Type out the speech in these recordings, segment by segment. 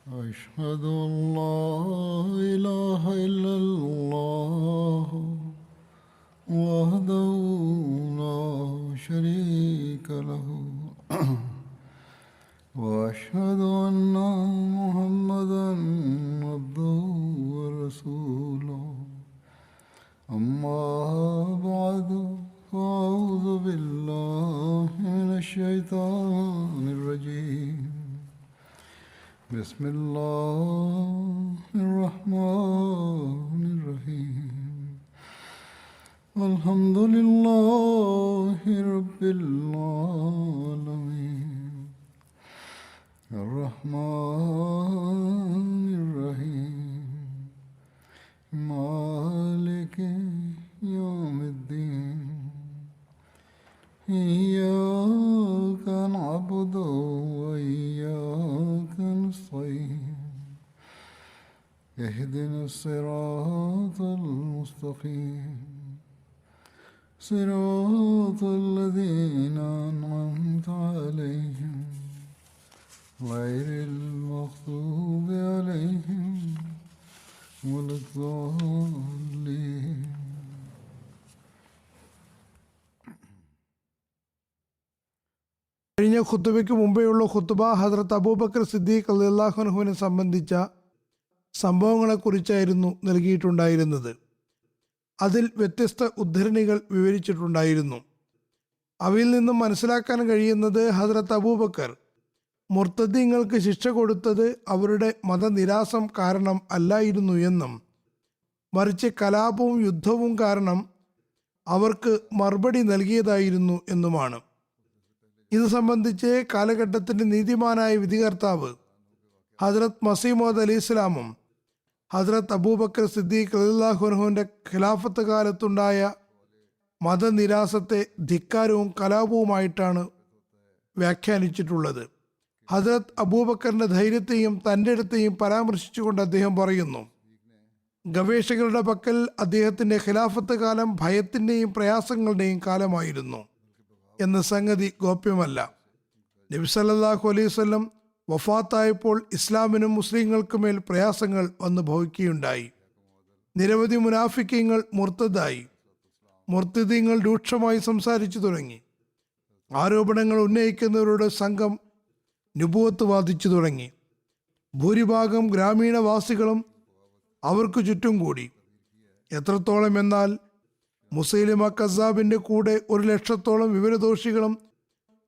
أشهد أن لا إله إلا الله وحده لا شريك له وأشهد أن محمدا عبده ورسوله أما بعد فأعوذ بالله من الشيطان الرجيم بسم الله الرحمن الرحيم الحمد لله رب العالمين الرحمن الرحيم مالك يوم الدين إياك نعبد وإياك نستعين اهدنا الصراط المستقيم صراط الذين أنعمت عليهم غير المغضوب عليهم ولا الضالين. കഴിഞ്ഞ ഖുത്തുബയ്ക്ക് മുമ്പേയുള്ള ഖുത്തുബ ഹദ്രത്ത് അബൂബക്കർ സിദ്ദീഖ് റളിയല്ലാഹു അൻഹുവിനെ സംബന്ധിച്ച സംഭവങ്ങളെക്കുറിച്ചായിരുന്നു നൽകിയിട്ടുണ്ടായിരുന്നത്. അതിൽ വ്യത്യസ്ത ഉദ്ധരണികൾ വിവരിച്ചിട്ടുണ്ടായിരുന്നു. അവയിൽ നിന്നും മനസ്സിലാക്കാൻ കഴിയുന്നത് ഹദ്രത്ത് അബൂബക്കർ മുർത്തദീങ്ങൾക്ക് ശിക്ഷ കൊടുത്തത് അവരുടെ മതനിരാസം കാരണം അല്ലായിരുന്നു എന്നും മറിച്ച് കലാപവും യുദ്ധവും കാരണം അവർക്ക് മറുപടി നൽകിയതായിരുന്നു എന്നുമാണ്. ഇത് സംബന്ധിച്ച് കാലഘട്ടത്തിൻ്റെ നീതിമാനായ വിധികർത്താവ് ഹദ്രത്ത് മസീഹ് മൗഊദ് അലൈഹി ഇസ്ലാമും ഹദ്രത്ത് അബൂബക്കർ സിദ്ദീഖ് റളിയല്ലാഹു അൻഹുവിൻ്റെ ഖിലാഫത്ത് കാലത്തുണ്ടായ മതനിരാസത്തെ ധിക്കാരവും കലാപവുമായിട്ടാണ് വ്യാഖ്യാനിച്ചിട്ടുള്ളത്. ഹദ്രത്ത് അബൂബക്കറിൻ്റെ ധൈര്യത്തെയും തൻ്റെ ഇടത്തെയും പരാമർശിച്ചുകൊണ്ട് അദ്ദേഹം പറയുന്നു, ഗവേഷകരുടെ പക്കൽ അദ്ദേഹത്തിൻ്റെ ഖിലാഫത്ത് കാലം ഭയത്തിൻ്റെയും പ്രയാസങ്ങളുടെയും കാലമായിരുന്നു എന്ന സംഗതി ഗോപ്യമല്ല. നബി സല്ലല്ലാഹു അലൈഹി വസല്ലം വഫാത്തായപ്പോൾ ഇസ്ലാമിനും മുസ്ലിങ്ങൾക്കുമേൽ പ്രയാസങ്ങൾ വന്നു ഭവിക്കുകയുണ്ടായി. നിരവധി മുനാഫിക്കീങ്ങൾ മുർത്തദായി. മുർത്തദീങ്ങൾ രൂക്ഷമായി സംസാരിച്ചു തുടങ്ങി. ആരോപണങ്ങൾ ഉന്നയിക്കുന്നവരുടെ സംഘം നുബുവത്ത് വാദിച്ചു തുടങ്ങി. ഭൂരിഭാഗം ഗ്രാമീണവാസികളും അവർക്ക് ചുറ്റും കൂടി. എത്രത്തോളം എന്നാൽ മുസൈലിമ കസ്സാബിൻ്റെ കൂടെ 100,000-ഓളം വിവരദോഷികളും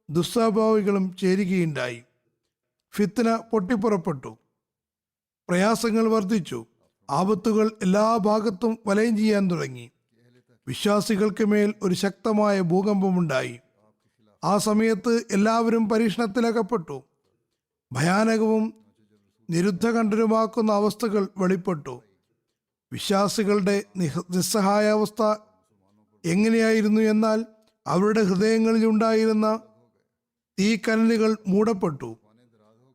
ദുസ്വഭാവികളും ചേരുകയുണ്ടായി. ഫിത്ന പൊട്ടിപ്പുറപ്പെട്ടു. പ്രയാസങ്ങൾ വർദ്ധിച്ചു. ആപത്തുകൾ എല്ലാ ഭാഗത്തും വലയം ചെയ്യാൻ തുടങ്ങി. വിശ്വാസികൾക്ക് മേൽ ഒരു ശക്തമായ ഭൂകമ്പമുണ്ടായി. ആ സമയത്ത് എല്ലാവരും പരീക്ഷണത്തിലകപ്പെട്ടു. ഭയാനകവും നിരുദ്ധകണ്ഠനുമാക്കുന്ന അവസ്ഥകൾ വെളിപ്പെട്ടു. വിശ്വാസികളുടെ നിസ്സഹായാവസ്ഥ എങ്ങനെയായിരുന്നു എന്നാൽ അവരുടെ ഹൃദയങ്ങളിൽ ഉണ്ടായിരുന്ന തീക്കനലുകൾ മൂടപ്പെട്ടു,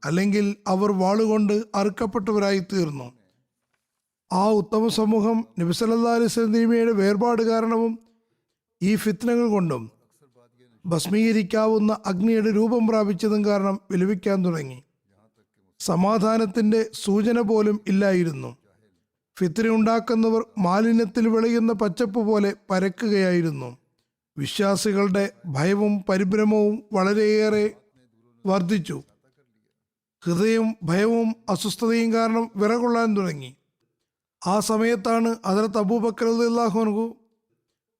അല്ലെങ്കിൽ അവർ വാളുകൊണ്ട് അറുക്കപ്പെട്ടവരായി തീർന്നു. ആ ഉത്തമ സമൂഹം നബി സല്ലല്ലാഹു അലൈഹി വസല്ലമയുടെ വേർപാട് കാരണവും ഈ ഫിത്നകൾ കൊണ്ടും ഭസ്മീകരിക്കാവുന്ന അഗ്നിയുടെ രൂപം പ്രാപിച്ചതും കാരണം വിലപിക്കാൻ തുടങ്ങി. സമാധാനത്തിൻ്റെ സൂചന പോലും ഇല്ലായിരുന്നു. ഫിത്ന ഉണ്ടാക്കുന്നവർ മാലിന്യത്തിൽ വിളയുന്ന പച്ചപ്പ് പോലെ പരക്കുകയായിരുന്നു. വിശ്വാസികളുടെ ഭയവും പരിഭ്രമവും വളരെയേറെ വർദ്ധിച്ചു. ഹൃദയം ഭയവും അസ്വസ്ഥതയും കാരണം വിറകൊള്ളാൻ തുടങ്ങി. ആ സമയത്താണ് ഹദ്രത്ത് അബൂബക്കർ റളിയല്ലാഹു അൻഹു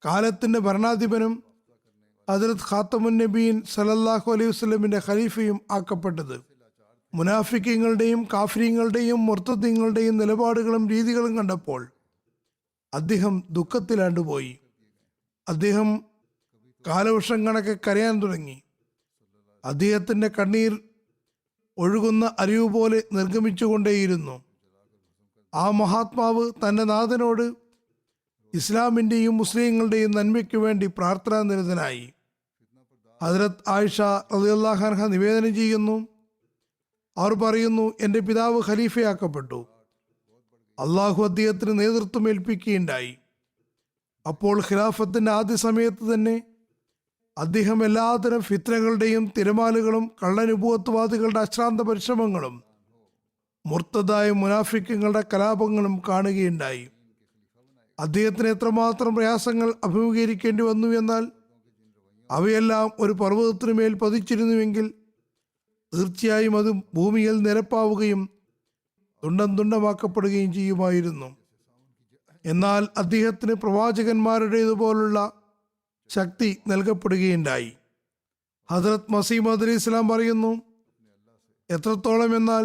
കാലത്തിൻ്റെ ഭരണാധിപനും ഹദ്രത്ത് ഖാത്തമുൻ നബിയീൻ സല്ലല്ലാഹു അലൈഹി വസല്ലമിൻ്റെ ഖലീഫയും ആക്കപ്പെട്ടത്. മുനാഫിക്കീങ്ങളുടെയും കാഫിരീങ്ങളുടെയും മുർത്തദീങ്ങളുടെയും നിലപാടുകളും രീതികളും കണ്ടപ്പോൾ അദ്ദേഹം ദുഃഖത്തിലാണ്ടുപോയി. അദ്ദേഹം കാലവർഷം കണക്കെ കരയാൻ തുടങ്ങി. അദ്ദേഹത്തിൻ്റെ കണ്ണീർ ഒഴുകുന്ന അരുവ് പോലെ നിർഗമിച്ചുകൊണ്ടേയിരുന്നു. ആ മഹാത്മാവ് തൻ്റെ നാഥനോട് ഇസ്ലാമിൻ്റെയും മുസ്ലിങ്ങളുടെയും നന്മയ്ക്കു വേണ്ടി പ്രാർത്ഥനാനിരതനായി. ഹദ്രത്ത് ആയിഷ റളിയല്ലാഹു അൻഹ നിവേദനം ചെയ്യുന്നു, അവർ പറയുന്നു, എൻ്റെ പിതാവ് ഖലീഫയാക്കപ്പെട്ടു. അള്ളാഹു അദ്ദേഹത്തിന് നേതൃത്വം ഏൽപ്പിക്കുകയുണ്ടായി. അപ്പോൾ ഖിലാഫത്തിൻ്റെ ആദ്യ സമയത്ത് തന്നെ അദ്ദേഹം എല്ലാത്തരം ഫിത്നകളുടെയും തിരമാലുകളും കള്ളനുഭൂവത്വാദികളുടെ അശ്രാന്ത പരിശ്രമങ്ങളും മുർത്തദായ മുനാഫിക്കുകളുടെ കലാപങ്ങളും കാണുകയുണ്ടായി. അദ്ദേഹത്തിന് എത്രമാത്രം പ്രയാസങ്ങൾ അഭിമുഖീകരിക്കേണ്ടി വന്നു എന്നാൽ അവയെല്ലാം ഒരു പർവ്വതത്തിനു മേൽ പതിച്ചിരുന്നുവെങ്കിൽ തീർച്ചയായും അത് ഭൂമിയിൽ നിരപ്പാവുകയും തുണ്ടം തുണ്ടമാക്കപ്പെടുകയും ചെയ്യുമായിരുന്നു. എന്നാൽ അദ്ദേഹത്തിന് പ്രവാചകന്മാരുടേതുപോലുള്ള ശക്തി നൽകപ്പെടുകയുണ്ടായി. ഹദ്രത്ത് മസീഹ് അലൈഹി ഇസ്ലാം പറയുന്നു, എത്രത്തോളം എന്നാൽ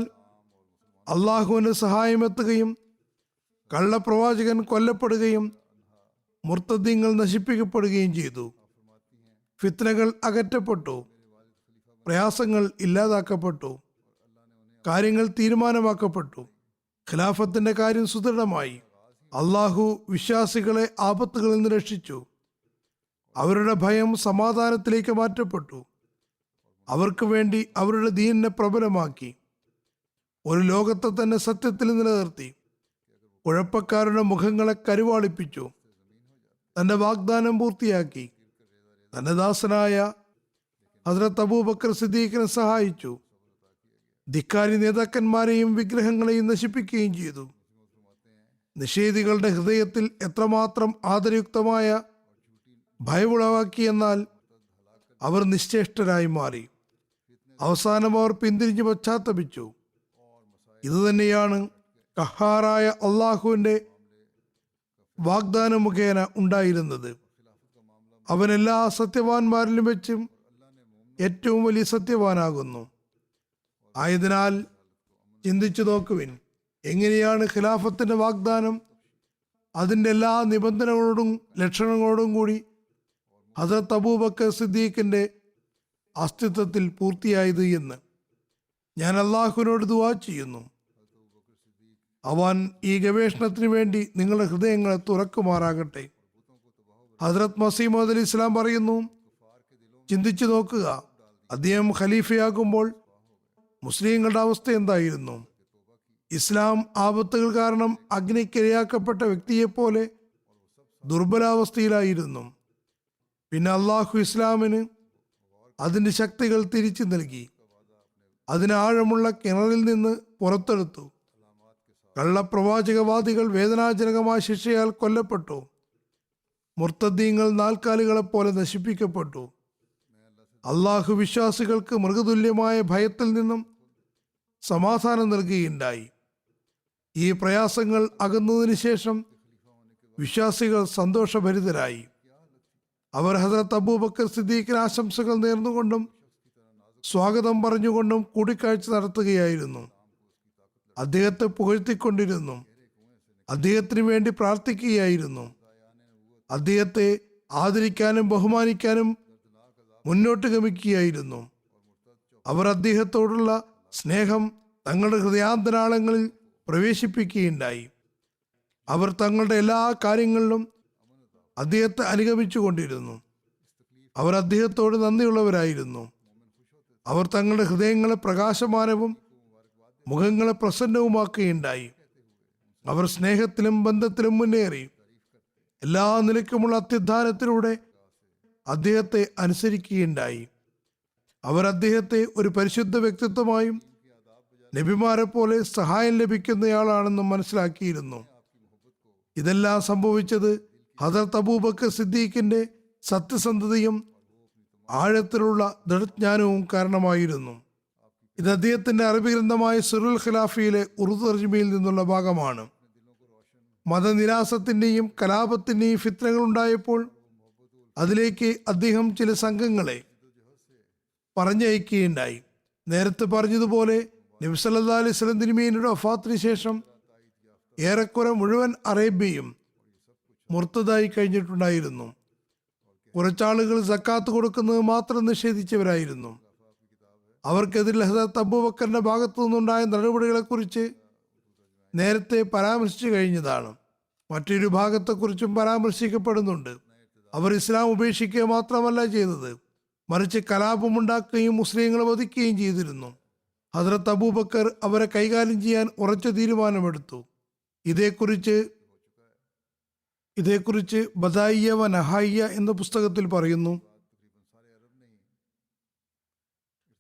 അള്ളാഹുവിൻ്റെ സഹായം എത്തുകയും കള്ളപ്രവാചകൻ കൊല്ലപ്പെടുകയും മുർത്തദ്ദീങ്ങൾ നശിപ്പിക്കപ്പെടുകയും ചെയ്തു. ഫിത്നകൾ അകറ്റപ്പെട്ടു, പ്രയാസങ്ങൾ ഇല്ലാതാക്കപ്പെട്ടു, കാര്യങ്ങൾ തീരുമാനമാക്കപ്പെട്ടു, ഖിലാഫത്തിന്റെ കാര്യം സുദൃഢമായി. അള്ളാഹു വിശ്വാസികളെ ആപത്തുകളിൽ നിന്ന് രക്ഷിച്ചു. അവരുടെ ഭയം സമാധാനത്തിലേക്ക് മാറ്റപ്പെട്ടു. അവർക്ക് വേണ്ടി അവരുടെ ദീനിനെ പ്രബലമാക്കി. ഒരു ലോകത്തെ തന്നെ സത്യത്തിൽ നിലനിർത്തി. കുഴപ്പക്കാരുടെ മുഖങ്ങളെ കരുവാളിപ്പിച്ചു. തന്റെ വാഗ്ദാനം പൂർത്തിയാക്കി. തന്റെ ദാസനായ ഹസ്രത്ത് അബൂബക്കർ സിദ്ദീഖിനെ സഹായിച്ചു. ധിക്കാരി നേതാക്കന്മാരെയും വിഗ്രഹങ്ങളെയും നശിപ്പിക്കുകയും ചെയ്തു. നിഷേധികളുടെ ഹൃദയത്തിൽ എത്രമാത്രം ആദരയുക്തമായ ഭയമുളവാക്കിയെന്നാൽ അവർ നിശ്ചേഷ്ടരായി മാറി. അവസാനം അവർ പിന്തിരിഞ്ഞ് പശ്ചാത്തപിച്ചു. ഇതുതന്നെയാണ് കഹാറായ അള്ളാഹുവിൻ്റെ വാഗ്ദാന മുഖേന ഉണ്ടായിരുന്നത്. അവൻ എല്ലാ സത്യവാന്മാരിലും വെച്ചും ഏറ്റവും വലിയ സത്യവാനാകുന്നു. ആയതിനാൽ ചിന്തിച്ചു നോക്കുവിൻ, എങ്ങനെയാണ് ഖിലാഫത്തിന്റെ വാഗ്ദാനം അതിൻ്റെ എല്ലാ നിബന്ധനകളോടും ലക്ഷണങ്ങളോടും കൂടി ഹദ്രത്ത് അബൂബക്കർ സിദ്ദീഖിന്റെ അസ്തിത്വത്തിൽ പൂർത്തിയായത് എന്ന്. ഞാൻ അള്ളാഹുവിനോട് ദുആ ചെയ്യുന്നു, അവൻ ഈ ഗവേഷണത്തിന് വേണ്ടി നിങ്ങളുടെ ഹൃദയങ്ങളെ തുറക്കുമാറാകട്ടെ. ഹദ്രത്ത് മസീഹ് അലൈഹി ഇസ്ലാം പറയുന്നു, ചിന്തിച്ചു നോക്കുക, അദ്ദേഹം ഖലീഫയാകുമ്പോൾ മുസ്ലിങ്ങളുടെ അവസ്ഥ എന്തായിരുന്നു? ഇസ്ലാം ആപത്തുകൾ കാരണം അഗ്നിക്കിരയാക്കപ്പെട്ട വ്യക്തിയെപ്പോലെ ദുർബലാവസ്ഥയിലായിരുന്നു. പിന്നെ അള്ളാഹു ഇസ്ലാമിന് അതിൻ്റെ ശക്തികൾ തിരിച്ചു നൽകി. അതിന് ആഴമുള്ള കിണറിൽ നിന്ന് പുറത്തെടുത്തു. കള്ളപ്രവാചകവാദികൾ വേദനാജനകമായ ശിക്ഷയാൽ കൊല്ലപ്പെട്ടു. മുർത്തദ്ദീങ്ങൾ നാൽക്കാലികളെപ്പോലെ നശിപ്പിക്കപ്പെട്ടു. അള്ളാഹു വിശ്വാസികൾക്ക് മൃഗതുല്യമായ ഭയത്തിൽ നിന്നും സമാധാനം നൽകുകയുണ്ടായി. ഈ പ്രയാസങ്ങൾ അകന്നതിന് ശേഷം വിശ്വാസികൾ സന്തോഷഭരിതരായി. അവർ ഹദ്രത്ത് അബൂബക്കർ സിദ്ദീഖിന് ആശംസകൾ നേർന്നുകൊണ്ടും സ്വാഗതം പറഞ്ഞുകൊണ്ടും കൂടിക്കാഴ്ച നടത്തുകയായിരുന്നു. അദ്ദേഹത്തെ പുകഴ്ത്തിക്കൊണ്ടിരുന്നു. അദ്ദേഹത്തിന് വേണ്ടി പ്രാർത്ഥിക്കുകയായിരുന്നു. അദ്ദേഹത്തെ ആദരിക്കാനും ബഹുമാനിക്കാനും മുന്നോട്ട് ഗമിക്കുകയായിരുന്നു. അവർ അദ്ദേഹത്തോടുള്ള സ്നേഹം തങ്ങളുടെ ഹൃദയാന്തരാളങ്ങളിൽ പ്രവേശിപ്പിക്കുകയുണ്ടായി. അവർ തങ്ങളുടെ എല്ലാ കാര്യങ്ങളിലും അദ്ദേഹത്തെ അനുഗമിച്ചു കൊണ്ടിരുന്നു. അവർ അദ്ദേഹത്തോട് നന്ദിയുള്ളവരായിരുന്നു. അവർ തങ്ങളുടെ ഹൃദയങ്ങളെ പ്രകാശമാനവും മുഖങ്ങളെ പ്രസന്നവുമാക്കുകയുണ്ടായി. അവർ സ്നേഹത്തിലും ബന്ധത്തിലും മുന്നേറി. എല്ലാ നിലയ്ക്കുമുള്ള അത്യുദ്ധാനത്തിലൂടെ അദ്ദേഹത്തെ അനുസരിക്കുകയുണ്ടായി. അവർ അദ്ദേഹത്തെ ഒരു പരിശുദ്ധ വ്യക്തിത്വമായും നബിമാരെ പോലെ സഹായം ലഭിക്കുന്നയാളാണെന്നും മനസ്സിലാക്കിയിരുന്നു. ഇതെല്ലാം സംഭവിച്ചത് ഹദ്രത്ത് അബൂബക്കർ സിദ്ദീഖിന്റെ സത്യസന്ധതയും ആഴത്തിലുള്ള ദൃഢജ്ഞാനവും കാരണമായിരുന്നു. ഇത് അദ്ദേഹത്തിന്റെ അറബി ഗ്രന്ഥമായ സിറുൽ ഖിലാഫയിലെ ഉറുദു തർജ്ജമയിൽ നിന്നുള്ള ഭാഗമാണ്. മതനിരാസത്തിന്റെയും കലാപത്തിന്റെയും ഫിത്നകൾ ഉണ്ടായപ്പോൾ അതിലേക്ക് അദ്ദേഹം ചില സംഘങ്ങളെ പറഞ്ഞയക്കുകയുണ്ടായി. നേരത്തെ പറഞ്ഞതുപോലെ നബി സല്ലല്ലാഹു അലൈഹി വസല്ലം തിരുമേനിയുടെ വഫാത്തിന് ശേഷം ഏറെക്കുറെ മുഴുവൻ അറേബ്യയും മുർത്തദായി കഴിഞ്ഞിട്ടുണ്ടായിരുന്നു. കുറച്ചാളുകൾ സക്കാത്ത് കൊടുക്കുന്നത് മാത്രം നിഷേധിച്ചവരായിരുന്നു. അവർക്കെതിരെ ഹദ്രത്ത് അബൂബക്കറിന്റെ ഭാഗത്തു നിന്നുണ്ടായ നടപടികളെക്കുറിച്ച് നേരത്തെ പരാമർശിച്ചു കഴിഞ്ഞതാണ്. മറ്റൊരു ഭാഗത്തെക്കുറിച്ചും പരാമർശിക്കപ്പെടുന്നുണ്ട്. അവർ ഇസ്ലാം ഉപേക്ഷിക്കുക മാത്രമല്ല ചെയ്തത്, മറിച്ച് കലാപമുണ്ടാക്കുകയും മുസ്ലിങ്ങളെ വധിക്കുകയും ചെയ്തിരുന്നു. ഹദ്രത്ത് അബൂബക്കർ അവരെ കൈകാര്യം ചെയ്യാൻ ഉറച്ച തീരുമാനമെടുത്തു. ഇതേക്കുറിച്ച് ബദായിയ വ നഹായിയ എന്ന പുസ്തകത്തിൽ പറയുന്നു,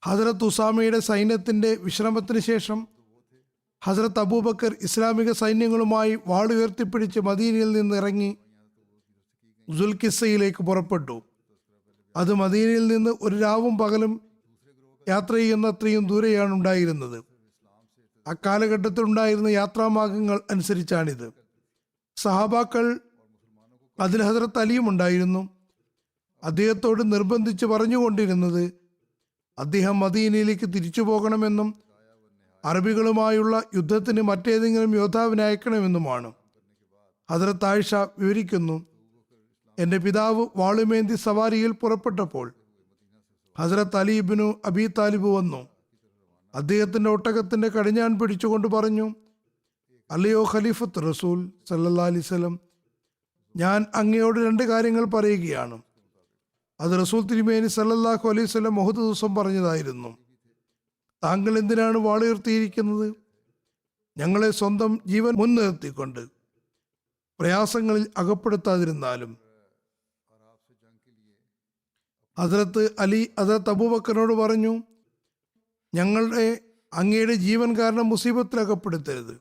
ഹദ്രത്ത് ഉസാമയുടെ സൈന്യത്തിന്റെ വിശ്രമത്തിന് ശേഷം ഹസ്രത്ത് അബൂബക്കർ ഇസ്ലാമിക സൈന്യങ്ങളുമായി വാളുയർത്തിപ്പിടിച്ച് മദീനയിൽ നിന്ന് ഇറങ്ങി സുൽഖിസ്സയിലേക്ക് പുറപ്പെട്ടു. അത് മദീനയിൽ നിന്ന് ഒരു രാവും പകലും യാത്ര ചെയ്യുന്നത്രയും ദൂരെയാണ് ഉണ്ടായിരുന്നത്. അക്കാലഘട്ടത്തിൽ ഉണ്ടായിരുന്ന യാത്രാമാർഗങ്ങൾ അനുസരിച്ചാണിത്. സഹാബാക്കൾ അതിൽ ഹസ്രത്ത് അലിയും ഉണ്ടായിരുന്നു. അദ്ദേഹത്തോട് നിർബന്ധിച്ച് പറഞ്ഞുകൊണ്ടിരുന്നത് അദ്ദേഹം മദീനയിലേക്ക് തിരിച്ചു പോകണമെന്നും അറബികളുമായുള്ള യുദ്ധത്തിന് മറ്റേതെങ്കിലും യോദ്ധാവിനെ അയക്കണമെന്നുമാണ്. ഹസ്രത്ത് ആയിഷ വിവരിക്കുന്നു, എൻ്റെ പിതാവ് വാളുമേന്തി സവാരിയിൽ പുറപ്പെട്ടപ്പോൾ ഹസ്രത്ത് അലി ഇബ്നു അബി താലിബ് വന്നു. അദ്ദേഹത്തിൻ്റെ ഒട്ടകത്തിൻ്റെ കടിഞ്ഞാൺ പിടിച്ചുകൊണ്ട് പറഞ്ഞു, അല്ലയോ ഖലീഫത്ത് റസൂൽ സല്ലല്ലാഹു അലൈഹി വസല്ലം, ഞാൻ അങ്ങയോട് 2 കാര്യങ്ങൾ പറയുകയാണ്. അത് റസൂൽ തിരുമേനി സല്ലല്ലാഹു അലൈഹി വസല്ലം മുഹദ് ദിവസം പറഞ്ഞതായിരുന്നു. താങ്കൾ എന്തിനാണ് വാളുയർത്തിയിരിക്കുന്നത്? ഞങ്ങളെ സ്വന്തം ജീവൻ മുൻനിർത്തിക്കൊണ്ട് പ്രയാസങ്ങളിൽ അകപ്പെടുത്താതിരുന്നാലും. ഹസ്രത്ത് അലി ഹസ്രത്ത് അബൂബക്കറിനോട് പറഞ്ഞു, ഞങ്ങളുടെ അങ്ങയുടെ ജീവൻ കാരണം മുസീബത്തിൽ അകപ്പെടുത്തരുത്.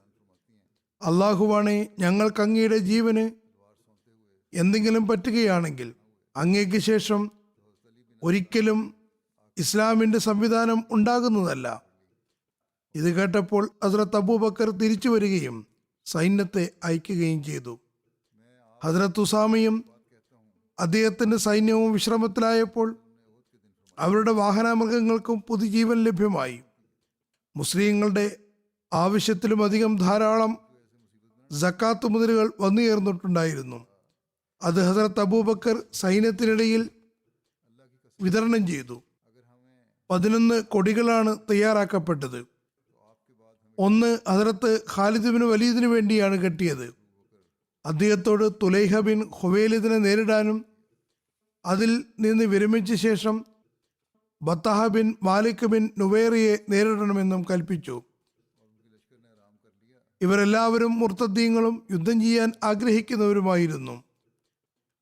അള്ളാഹുവാണേ, ഞങ്ങൾക്ക് അങ്ങയുടെ ജീവന് എന്തെങ്കിലും പറ്റുകയാണെങ്കിൽ അങ്ങേക്ക് ശേഷം ഒരിക്കലും ഇസ്ലാമിൻ്റെ സംവിധാനം ഉണ്ടാകുന്നതല്ല. ഇത് കേട്ടപ്പോൾ ഹസ്രത്ത് അബൂബക്കർ തിരിച്ചു വരികയും സൈന്യത്തെ അയക്കുകയും ചെയ്തു. ഹസ്രത്ത് ഉസാമയും അദ്ദേഹത്തിൻ്റെ സൈന്യവും വിശ്രമത്തിലായപ്പോൾ അവരുടെ വാഹനമൃഗങ്ങൾക്കും പുതുജീവൻ ലഭ്യമായി. മുസ്ലിങ്ങളുടെ ആവശ്യത്തിലും അധികം ധാരാളം സക്കാത്ത് മുതലുകൾ വന്നുയർന്നിട്ടുണ്ടായിരുന്നു. അത് ഹസ്രത്ത് അബൂബക്കർ സൈന്യത്തിനിടയിൽ വിതരണം ചെയ്തു. 11 കൊടികളാണ് തയ്യാറാക്കപ്പെട്ടത്. 1 ഹസ്രത്ത് ഖാലിദ് ബിൻ വലീദിന് വേണ്ടിയാണ് കെട്ടിയത്. അദ്ദേഹത്തോട് തുലൈഹ ബിൻ ഖുവൈലിദിനെ നേരിടാനും അതിൽ നിന്ന് വിരമിച്ച ശേഷം ബത്തഹ ബിൻ മാലിക് ബിൻ നുവൈറിയെ നേരിടണമെന്നും കൽപ്പിച്ചു. ഇവരെല്ലാവരും മുർത്തദ്ദീങ്ങളും യുദ്ധം ചെയ്യാൻ ആഗ്രഹിക്കുന്നവരുമായിരുന്നു.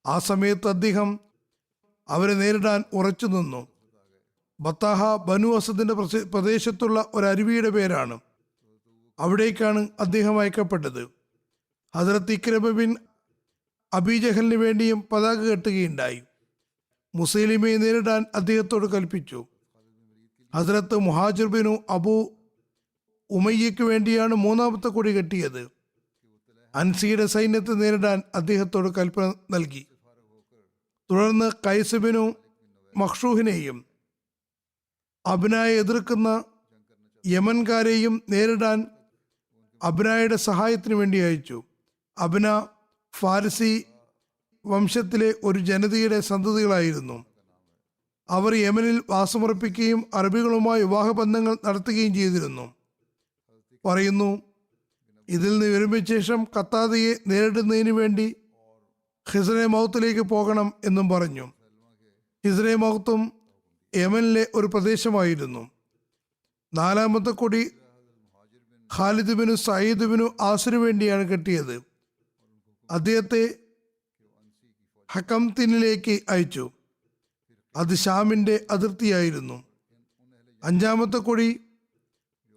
ആ സമയത്ത് അദ്ദേഹം അവരെ നേരിടാൻ ഉറച്ചു നിന്നു. ബത്താഹ ബനു അസദിന്റെ പ്രദേശത്തുള്ള ഒരു അരുവിയുടെ പേരാണ്. അവിടേക്കാണ് അദ്ദേഹം അയക്കപ്പെട്ടത്. ഹസ്രത്ത് ഇക്രമ ബിൻ അബീജഹലിന് വേണ്ടിയും പതാക കെട്ടുകയുണ്ടായി. മുസൈലിമയെ നേരിടാൻ അദ്ദേഹത്തോട് കൽപ്പിച്ചു. ഹസ്രത്ത് മുഹാജിർ ബിനു അബു ഉമയ്യയ്ക്ക് വേണ്ടിയാണ് 3ാമത്തെ കൊടി കെട്ടിയത്. അൻസിയുടെ സൈന്യത്തെ നേരിടാൻ അദ്ദേഹത്തോട് കൽപ്പന നൽകി. തുടർന്ന് കൈസ് ബിനു മഖ്ഷൂഹിനെയും അബ്നായെ എതിർക്കുന്ന യമൻകാരെയും നേരിടാൻ അബ്നായുടെ സഹായത്തിന് വേണ്ടി അയച്ചു. അബ്ന ഫാരിസി വംശത്തിലെ ഒരു ജനതയുടെ സന്തതികളായിരുന്നു. അവർ യമനിൽ വാസമുറപ്പിക്കുകയും അറബികളുമായി വിവാഹബന്ധങ്ങൾ നടത്തുകയും ചെയ്തിരുന്നു. പറയുന്നു, ഇതിൽ നിന്ന് വിരമിച്ച ശേഷം ഖത്താദയെ നേരിടുന്നതിന് വേണ്ടി ഹിസ്രെ മൗത്തിലേക്ക് പോകണം എന്നും പറഞ്ഞു. ഹിസ്രെ മൗത്തും യമനിലെ ഒരു പ്രദേശമായിരുന്നു. 4ാമത്തെ കൊടി ഖാലിദ് ബിനു സയ്യിദ് ബിനു ആസിനു വേണ്ടിയാണ് കെട്ടിയത്. അദ്ദേഹത്തെ ഹക്കംതിനിലേക്ക് അയച്ചു. അത് ഷാമിന്റെ അതിർത്തിയായിരുന്നു. 5ാമത്തെ കൊടി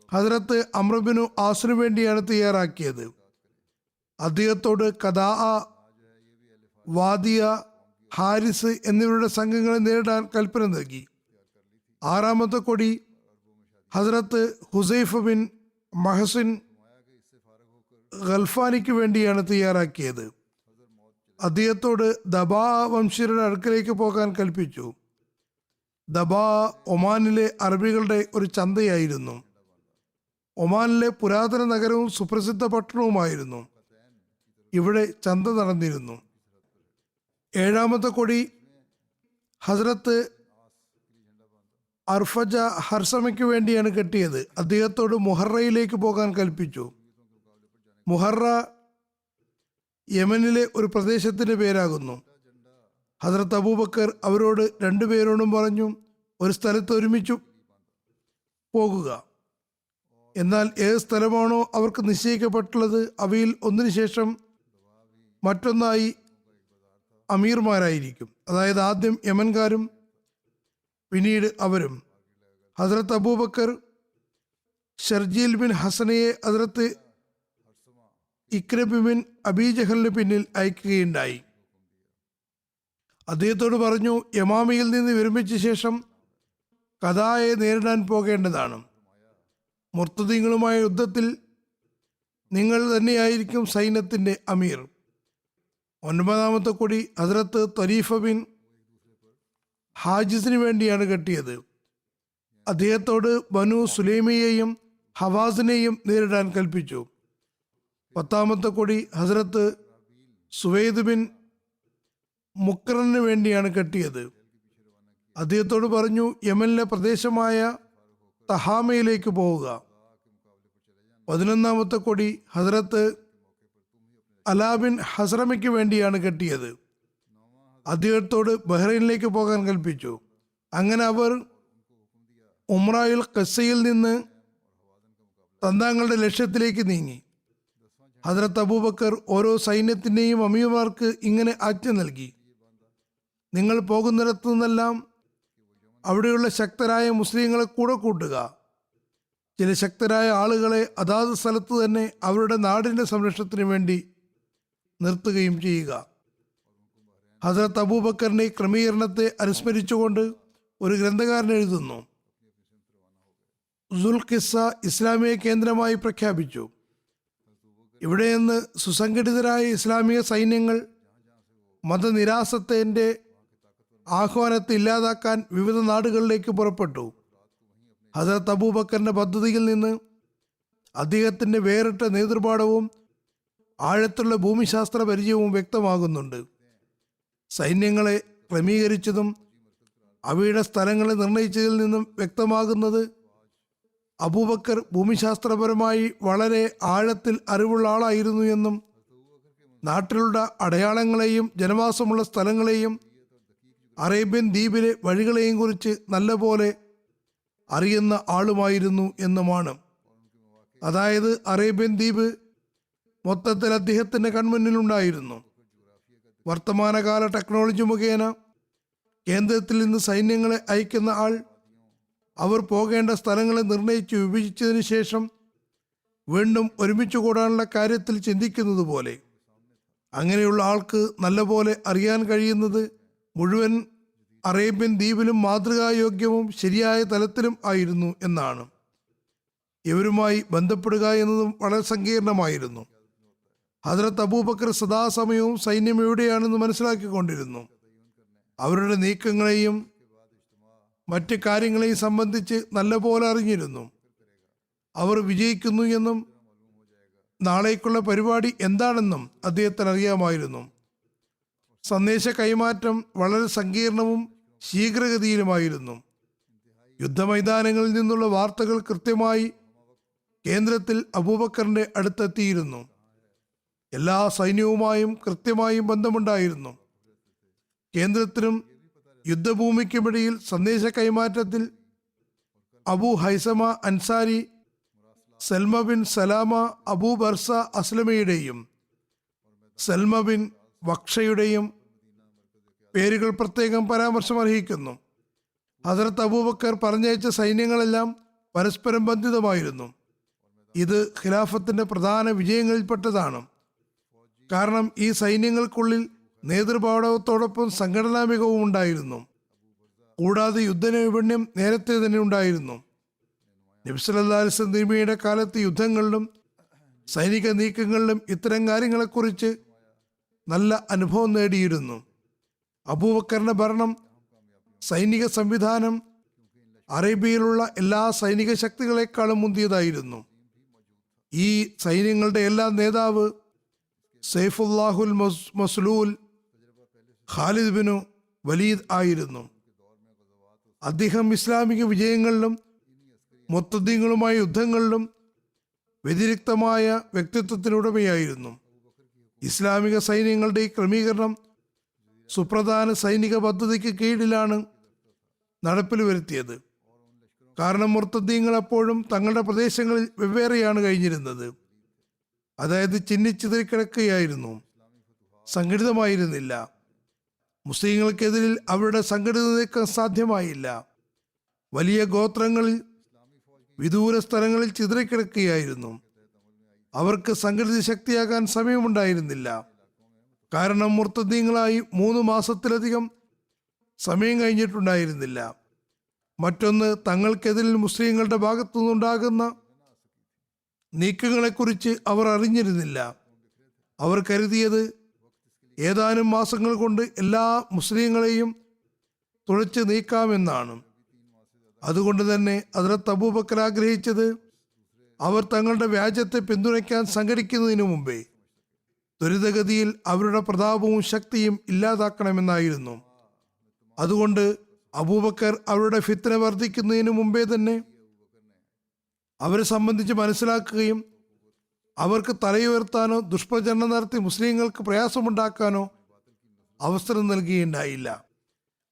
ഹസ്രത്ത് അമ്ര ബിനു ആസിനു വേണ്ടിയാണ് തയ്യാറാക്കിയത്. അദ്ദേഹത്തോട് കദാ, വാദിയ, ഹാരിസ് എന്നിവരുടെ സംഘങ്ങളെ നേരിടാൻ കൽപ്പന നൽകി. 6ാമത്തെ കൊടി ഹസ്രത്ത് ഹുസൈഫ ബിൻ മഹസിൻ ഗൽഫാനിക്ക് വേണ്ടിയാണ് തയ്യാറാക്കിയത്. അദ്ദേഹത്തോട് ദബാ വംശീയരുടെ അടുക്കലേക്ക് പോകാൻ കൽപ്പിച്ചു. ദബാ ഒമാനിലെ അറബികളുടെ ഒരു ചന്തയായിരുന്നു. ഒമാനിലെ പുരാതന നഗരവും സുപ്രസിദ്ധ പട്ടണവുമായിരുന്നു. ഇവിടെ ചന്ത നടന്നിരുന്നു. 7ാമത്തെ കൊടി ഹസ്രത്ത് അർഫജ ഹർസമയ്ക്ക് വേണ്ടിയാണ് കെട്ടിയത്. അദ്ദേഹത്തോട് മുഹറയിലേക്ക് പോകാൻ കൽപ്പിച്ചു. മുഹറ യമനിലെ ഒരു പ്രദേശത്തിന്റെ പേരാകുന്നു. ഹസ്രത്ത് അബൂബക്കർ അവരോട് 2 പേരോടും പറഞ്ഞു, ഒരു സ്ഥലത്ത് ഒരുമിച്ചു പോകുക. എന്നാൽ ഏത് സ്ഥലമാണോ അവർക്ക് നിശ്ചയിക്കപ്പെട്ടുള്ളത് അവയിൽ ഒന്നിനു ശേഷം മറ്റൊന്നായി അമീർമാരായിരിക്കും. അതായത് ആദ്യം യമൻകാരും പിന്നീട് അവരും. ഹസ്രത്ത് അബൂബക്കർ ഷർജീൽ ബിൻ ഹസനയെ ഹസ്രത്ത് ഇക്രബ് ബിൻ അബീജഹലിന് പിന്നിൽ അയക്കുകയുണ്ടായി. അദ്ദേഹത്തോട് പറഞ്ഞു, യമാമയിൽ നിന്ന് വിരമിച്ച ശേഷം കദായെ നേരിടാൻ പോകേണ്ടതാണ്. മുർത്തദീങ്ങളുമായ യുദ്ധത്തിൽ നിങ്ങൾ തന്നെയായിരിക്കും സൈന്യത്തിൻ്റെ അമീർ. 9ാമത്തെ കൊടി ഹസ്രത്ത് ത്വരീഫ ബിൻ ഹാജിസിന് വേണ്ടിയാണ് കെട്ടിയത്. അദ്ദേഹത്തോട് ബനു സുലൈമിയെയും ഹവാസിനെയും നേരിടാൻ കൽപ്പിച്ചു. 10ാമത്തെ കൊടി ഹസ്രത്ത് സുവൈദ് ബിൻ മുക്രന് വേണ്ടിയാണ് കെട്ടിയത്. അദ്ദേഹത്തോട് പറഞ്ഞു, യമനിലെ പ്രദേശമായ തഹാമയിലേക്ക് പോവുക. 11ാമത്തെ കൊടി ഹസ്രത്ത് അലാ ബിൻ ഹസ്രമയ്ക്ക് വേണ്ടിയാണ് കെട്ടിയത്. അദ്ദേഹത്തോട് ബഹ്റൈനിലേക്ക് പോകാൻ കൽപ്പിച്ചു. അങ്ങനെ അവർ ഉംറയിൽ ഖസ്സയിൽ നിന്ന് തങ്ങളുടെ ലക്ഷ്യത്തിലേക്ക് നീങ്ങി. ഹസ്രത്ത് അബൂബക്കർ ഓരോ സൈന്യത്തിൻ്റെയും അമീർമാർക്ക് ഇങ്ങനെ ആജ്ഞ നൽകി: നിങ്ങൾ പോകുന്നിടത്തു നിന്നെല്ലാം അവിടെയുള്ള ശക്തരായ മുസ്ലിങ്ങളെ കൂടെ കൂട്ടുക. ചില ശക്തരായ ആളുകളെ അതാത് സ്ഥലത്ത് തന്നെ അവരുടെ നാടിൻ്റെ സംരക്ഷണത്തിന് വേണ്ടി നിർത്തുകയും ചെയ്യുക. ഹസ്രത്ത് അബൂബക്കറിന്റെ ക്രമീകരണത്തെ അനുസ്മരിച്ചുകൊണ്ട് ഒരു ഗ്രന്ഥകാരൻ എഴുതുന്നു: സുൽഖിസ്സ ഇസ്ലാമിക കേന്ദ്രമായി പ്രഖ്യാപിച്ചു. ഇവിടെ നിന്ന് സുസംഘടിതരായ ഇസ്ലാമിക സൈന്യങ്ങൾ മതനിരാസത്തിന്റെ ആഹ്വാനത്തെ ഇല്ലാതാക്കാൻ വിവിധ നാടുകളിലേക്ക് പുറപ്പെട്ടു. ഹസ്രത്ത് അബൂബക്കറിന്റെ പദ്ധതിയിൽ നിന്ന് അദ്ദേഹത്തിന്റെ വേറിട്ട നേതൃപാഠവും ആഴത്തുള്ള ഭൂമിശാസ്ത്ര പരിചയവും വ്യക്തമാകുന്നുണ്ട്. സൈന്യങ്ങളെ ക്രമീകരിച്ചതും അവയുടെ സ്ഥലങ്ങളെ നിർണയിച്ചതിൽ നിന്നും വ്യക്തമാകുന്നത് അബൂബക്കർ ഭൂമിശാസ്ത്രപരമായി വളരെ ആഴത്തിൽ അറിവുള്ള ആളായിരുന്നു എന്നും നാട്ടിലുള്ള അടയാളങ്ങളെയും ജനവാസമുള്ള സ്ഥലങ്ങളെയും അറേബ്യൻ ദ്വീപിലെ വഴികളെയും കുറിച്ച് നല്ലപോലെ അറിയുന്ന ആളുമായിരുന്നു എന്നുമാണ്. അതായത് അറേബ്യൻ ദ്വീപ് മൊത്തത്തിൽ അദ്ദേഹത്തിന്റെ കൺമുന്നിലുണ്ടായിരുന്നു. വർത്തമാനകാല ടെക്നോളജി മുഖേന കേന്ദ്രത്തിൽ നിന്ന് സൈന്യങ്ങളെ അയക്കുന്ന ആൾ അവർ പോകേണ്ട സ്ഥലങ്ങളെ നിർണയിച്ച് വിഭജിച്ചതിന് ശേഷം വീണ്ടും ഒരുമിച്ച് കൂടാനുള്ള കാര്യത്തിൽ ചിന്തിക്കുന്നത് പോലെ അങ്ങനെയുള്ള ആൾക്ക് നല്ലപോലെ അറിയാൻ കഴിയുന്നത് മുഴുവൻ അറേബ്യൻ ദ്വീപിലും മാതൃകായോഗ്യവും ശരിയായ തലത്തിലും ആയിരുന്നു എന്നാണ്. ഇവരുമായി ബന്ധപ്പെടുക എന്നതും വളരെ സങ്കീർണമായിരുന്നു. ഹസ്രത്ത് അബൂബക്കർ സദാസമയവും സൈന്യം എവിടെയാണെന്ന് മനസ്സിലാക്കിക്കൊണ്ടിരുന്നു. അവരുടെ നീക്കങ്ങളെയും മറ്റ് കാര്യങ്ങളെയും സംബന്ധിച്ച് നല്ലപോലെ അറിഞ്ഞിരുന്നു. അവർ വിജയിക്കുന്നു എന്നും നാളേക്കുള്ള പരിപാടി എന്താണെന്നും അദ്ദേഹത്തിന് അറിയാമായിരുന്നു. സന്ദേശ കൈമാറ്റം വളരെ സങ്കീർണവും ശീഘ്രഗതിയിലുമായിരുന്നു. യുദ്ധമൈതാനങ്ങളിൽ നിന്നുള്ള വാർത്തകൾ കൃത്യമായി കേന്ദ്രത്തിൽ അബൂബക്കറിന്റെ അടുത്തെത്തിയിരുന്നു. എല്ലാ സൈന്യവുമായും കൃത്യമായും ബന്ധമുണ്ടായിരുന്നു. കേന്ദ്രത്തിനും യുദ്ധഭൂമിക്കുമിടയിൽ സന്ദേശ കൈമാറ്റത്തിൽ Abu Haisama Ansari, Salma bin Salama Abu Barsa അസ്ലമയുടെയും സൽമ ബിൻ വക്ഷയുടെയും പേരുകൾ പ്രത്യേകം പരാമർശം അർഹിക്കുന്നു. ഹസ്രത്ത് അബൂബക്കർ പറഞ്ഞയച്ച സൈന്യങ്ങളെല്ലാം പരസ്പരം ബന്ധിതമായിരുന്നു. ഇത് ഖിലാഫത്തിന്റെ പ്രധാന വിജയങ്ങളിൽപ്പെട്ടതാണ്. കാരണം ഈ സൈന്യങ്ങൾക്കുള്ളിൽ നേതൃപാടവത്തോടൊപ്പം സംഘടനാ മികവും ഉണ്ടായിരുന്നു. കൂടാതെ യുദ്ധനൈപുണ്യം നേരത്തെ തന്നെ ഉണ്ടായിരുന്നു. നബി സല്ലല്ലാഹു അലൈഹി വസല്ലം തിരുമേനിയുടെ കാലത്ത് യുദ്ധങ്ങളിലും സൈനിക നീക്കങ്ങളിലും ഇത്തരം കാര്യങ്ങളെക്കുറിച്ച് നല്ല അനുഭവം നേടിയിരുന്നു. അബൂബക്കറിന്റെ ഭരണം, സൈനിക സംവിധാനം അറേബ്യയിലുള്ള എല്ലാ സൈനിക ശക്തികളെക്കാളും മുന്തിയതായിരുന്നു. ഈ സൈന്യങ്ങളുടെ എല്ലാ നേതാവ് സൈഫുല്ലാഹുൽ മസ്ലൂൽ ഖാലിദ് ബിനു വലീദ് ആയിരുന്നു. അദ്ദേഹം ഇസ്ലാമിക വിജയങ്ങളിലും മുത്തദ്ദീങ്ങളുമായ യുദ്ധങ്ങളിലും വ്യതിരിക്തമായ വ്യക്തിത്വത്തിനുടമയായിരുന്നു. ഇസ്ലാമിക സൈന്യങ്ങളുടെ ഈ ക്രമീകരണം സുപ്രധാന സൈനിക പദ്ധതിക്ക് കീഴിലാണ് നടപ്പിൽ വരുത്തിയത്. കാരണം മുർത്തദ്ദീങ്ങൾ അപ്പോഴും തങ്ങളുടെ പ്രദേശങ്ങളിൽ വെവ്വേറെയാണ് കഴിഞ്ഞിരുന്നത്. അതായത് ചിന്നിച്ചിതറിക്കിടക്കുകയായിരുന്നു, സംഘടിതമായിരുന്നില്ല. മുസ്ലിങ്ങൾക്കെതിരിൽ അവരുടെ സംഘടിത നീക്കം സാധ്യമായില്ല. വലിയ ഗോത്രങ്ങളിൽ വിദൂര സ്ഥലങ്ങളിൽ ചിതറിക്കിടക്കുകയായിരുന്നു. അവർക്ക് സംഘടിത ശക്തിയാകാൻ സമയമുണ്ടായിരുന്നില്ല. കാരണം മുർത്തദീങ്ങളായി 3 മാസത്തിലധികം സമയം കഴിഞ്ഞിട്ടുണ്ടായിരുന്നില്ല. മറ്റൊന്ന്, തങ്ങൾക്കെതിരിൽ മുസ്ലിങ്ങളുടെ ഭാഗത്തു നിന്നുണ്ടാകുന്ന നീക്കങ്ങളെക്കുറിച്ച് അവർ അറിഞ്ഞിരുന്നില്ല. അവർ കരുതിയത് ഏതാനും മാസങ്ങൾ കൊണ്ട് എല്ലാ മുസ്ലിങ്ങളെയും തുളച്ച് നീക്കാമെന്നാണ്. അതുകൊണ്ട് തന്നെ ഹദ്റത്ത് അബൂബക്കർ ആഗ്രഹിച്ചത് അവർ തങ്ങളുടെ വ്യാജത്തെ പിന്തുണയ്ക്കാൻ സംഘടിക്കുന്നതിനു മുമ്പേ ത്വരിതഗതിയിൽ അവരുടെ പ്രതാപവും ശക്തിയും ഇല്ലാതാക്കണമെന്നായിരുന്നു. അതുകൊണ്ട് അബൂബക്കർ അവരുടെ ഫിത്ന വർദ്ധിക്കുന്നതിന് മുമ്പേ തന്നെ അവരെ സംബന്ധിച്ച് മനസ്സിലാക്കുകയും അവർക്ക് തലയുയർത്താനോ ദുഷ്പ്രചരണം നടത്തി മുസ്ലിങ്ങൾക്ക് പ്രയാസമുണ്ടാക്കാനോ അവസരം നൽകുകയുണ്ടായില്ല.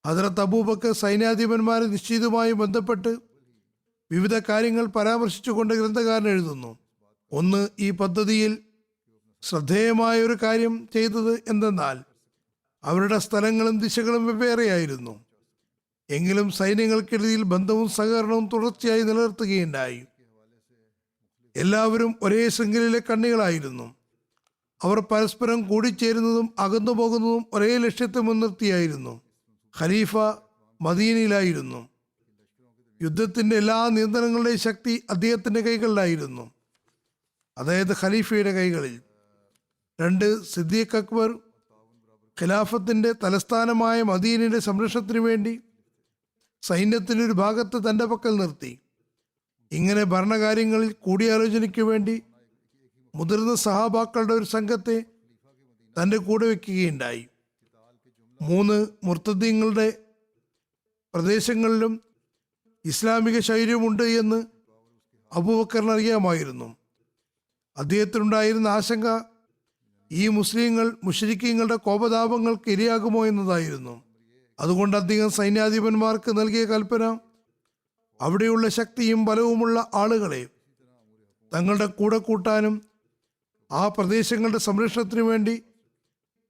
ഹദ്റത്ത് അബൂബക്കർ സൈന്യാധിപന്മാരെ നിശ്ചിതവുമായി ബന്ധപ്പെട്ട് വിവിധ കാര്യങ്ങൾ പരാമർശിച്ചുകൊണ്ട് ഗ്രന്ഥകാരൻ എഴുതുന്നു. ഒന്ന്, ഈ പദ്ധതിയിൽ ശ്രദ്ധേയമായ ഒരു കാര്യം ചെയ്തത് എന്തെന്നാൽ അവരുടെ സ്ഥലങ്ങളും ദിശകളും വെവ്വേറെയായിരുന്നു. എങ്കിലും സൈന്യങ്ങൾക്കിടയിൽ ബന്ധവും സഹകരണവും തുടർച്ചയായി നിലനിർത്തുകയുണ്ടായി. എല്ലാവരും ഒരേ ശൃംഖലയിലെ കണ്ണികളായിരുന്നു. അവർ പരസ്പരം കൂടിച്ചേരുന്നതും അകന്നു പോകുന്നതും ഒരേ ലക്ഷ്യത്തെ മുൻനിർത്തിയായിരുന്നു. ഖലീഫ മദീനയിലായിരുന്നു. യുദ്ധത്തിന്റെ എല്ലാ നിയന്ത്രണങ്ങളുടെയും ശക്തി അദ്ദേഹത്തിന്റെ കൈകളിലായിരുന്നു, അതായത് ഖലീഫയുടെ കൈകളിൽ. 2, സിദ്ദീഖ് അക്ബർ ഖിലാഫത്തിന്റെ തലസ്ഥാനമായ മദീനയുടെ സംരക്ഷണത്തിനു വേണ്ടി സൈന്യത്തിന്റെ ഒരു ഭാഗത്ത് തന്റെ പക്കൽ നിർത്തി. ഇങ്ങനെ ഭരണകാര്യങ്ങളിൽ കൂടിയാലോചനയ്ക്ക് വേണ്ടി മുതിർന്ന സഹാബാക്കളുടെ ഒരു സംഘത്തെ തന്റെ കൂടെ വയ്ക്കുകയുണ്ടായി. 3, മുർത്തദീങ്ങളുടെ പ്രദേശങ്ങളിലും ഇസ്ലാമിക ശൈര്യമുണ്ട് എന്ന് അബൂബക്കറിന് അറിയാമായിരുന്നു. അദ്ദേഹത്തിനുണ്ടായിരുന്ന ആശങ്ക ഈ മുസ്ലിങ്ങൾ മുശ്രിക്കീങ്ങളുടെ കോപതാപങ്ങൾക്ക് ഇരയാകുമോ എന്നതായിരുന്നു. അതുകൊണ്ട് അദ്ദേഹം സൈന്യാധിപന്മാർക്ക് നൽകിയ കൽപ്പന അവിടെയുള്ള ശക്തിയും ബലവുമുള്ള ആളുകളെ തങ്ങളുടെ കൂടെ കൂട്ടാനും ആ പ്രദേശങ്ങളുടെ സംരക്ഷണത്തിനു വേണ്ടി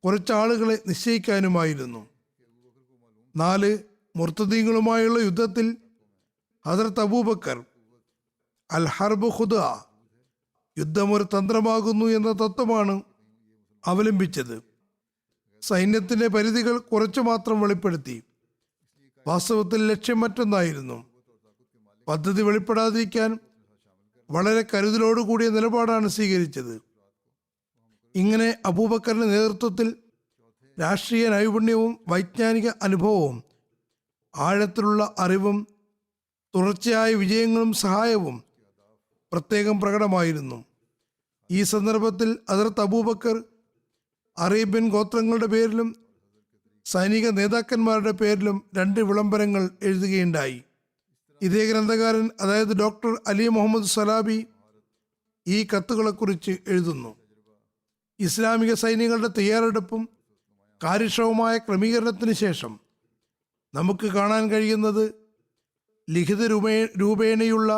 കുറച്ച് ആളുകളെ നിശ്ചയിക്കാനുമായിരുന്നു. 4, മുർത്തദീങ്ങളുമായുള്ള യുദ്ധത്തിൽ ഹദ്റത്ത് അബൂബക്കർ അൽ ഹർബ് ഖുദ, യുദ്ധം ഒരു തന്ത്രമാകുന്നു എന്ന തത്വമാണ് അവലംബിച്ചത്. സൈന്യത്തിന്റെ പരിധികൾ കുറച്ചു മാത്രം വെളിപ്പെടുത്തി. വാസ്തവത്തിൽ ലക്ഷ്യം മറ്റൊന്നായിരുന്നു. പദ്ധതി വെളിപ്പെടാതിരിക്കാൻ വളരെ കരുതലോടുകൂടിയ നിലപാടാണ് സ്വീകരിച്ചത്. ഇങ്ങനെ അബൂബക്കറിന്റെ നേതൃത്വത്തിൽ രാഷ്ട്രീയ നൈപുണ്യവും വൈജ്ഞാനിക അനുഭവവും ആഴത്തിലുള്ള അറിവും തുടർച്ചയായ വിജയങ്ങളും സഹായവും പ്രത്യേകം പ്രകടമായിരുന്നു. ഈ സന്ദർഭത്തിൽ ഹദ്റത്ത് അബൂബക്കർ അറേബ്യൻ ഗോത്രങ്ങളുടെ പേരിലും സൈനിക നേതാക്കന്മാരുടെ പേരിലും 2 വിളംബരങ്ങൾ എഴുതുകയുണ്ടായി. ഇതേ ഗ്രന്ഥകാരൻ, അതായത് ഡോക്ടർ അലി മുഹമ്മദ് സലാബി, ഈ കത്തുകളെക്കുറിച്ച് എഴുതുന്നു. ഇസ്ലാമിക സൈന്യങ്ങളുടെ തയ്യാറെടുപ്പും കാര്യക്ഷമമായ ക്രമീകരണത്തിന് ശേഷം നമുക്ക് കാണാൻ കഴിയുന്നത് ലിഖിത രൂപേണയുള്ള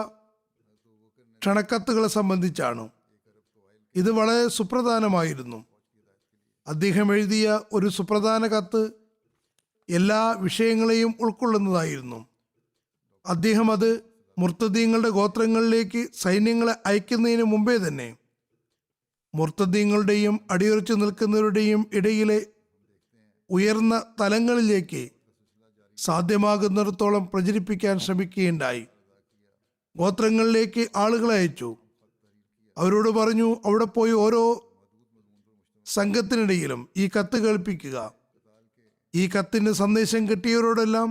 ക്ഷണക്കത്തുകളെ സംബന്ധിച്ചാണ്. ഇത് വളരെ സുപ്രധാനമായിരുന്നു. അദ്ദേഹം എഴുതിയ ഒരു സുപ്രധാന കത്ത് എല്ലാ വിഷയങ്ങളെയും ഉൾക്കൊള്ളുന്നതായിരുന്നു. അദ്ദേഹം അത് മുർത്തദീങ്ങളുടെ ഗോത്രങ്ങളിലേക്ക് സൈന്യങ്ങളെ അയക്കുന്നതിന് മുമ്പേ തന്നെ മുർത്തദീങ്ങളുടെയും അടിയുറച്ചു നിൽക്കുന്നവരുടെയും ഇടയിലെ ഉയർന്ന തലങ്ങളിലേക്ക് സാധ്യമാകുന്നിടത്തോളം പ്രചരിപ്പിക്കാൻ ശ്രമിക്കുകയുണ്ടായി. ഗോത്രങ്ങളിലേക്ക് ആളുകളെ അയച്ചു. അവരോട് പറഞ്ഞു, അവിടെ പോയി ഓരോ സംഘത്തിനിടയിലും ഈ കത്ത് കേൾപ്പിക്കുക. ഈ കത്തിന്റെ സന്ദേശം കിട്ടിയവരോടെല്ലാം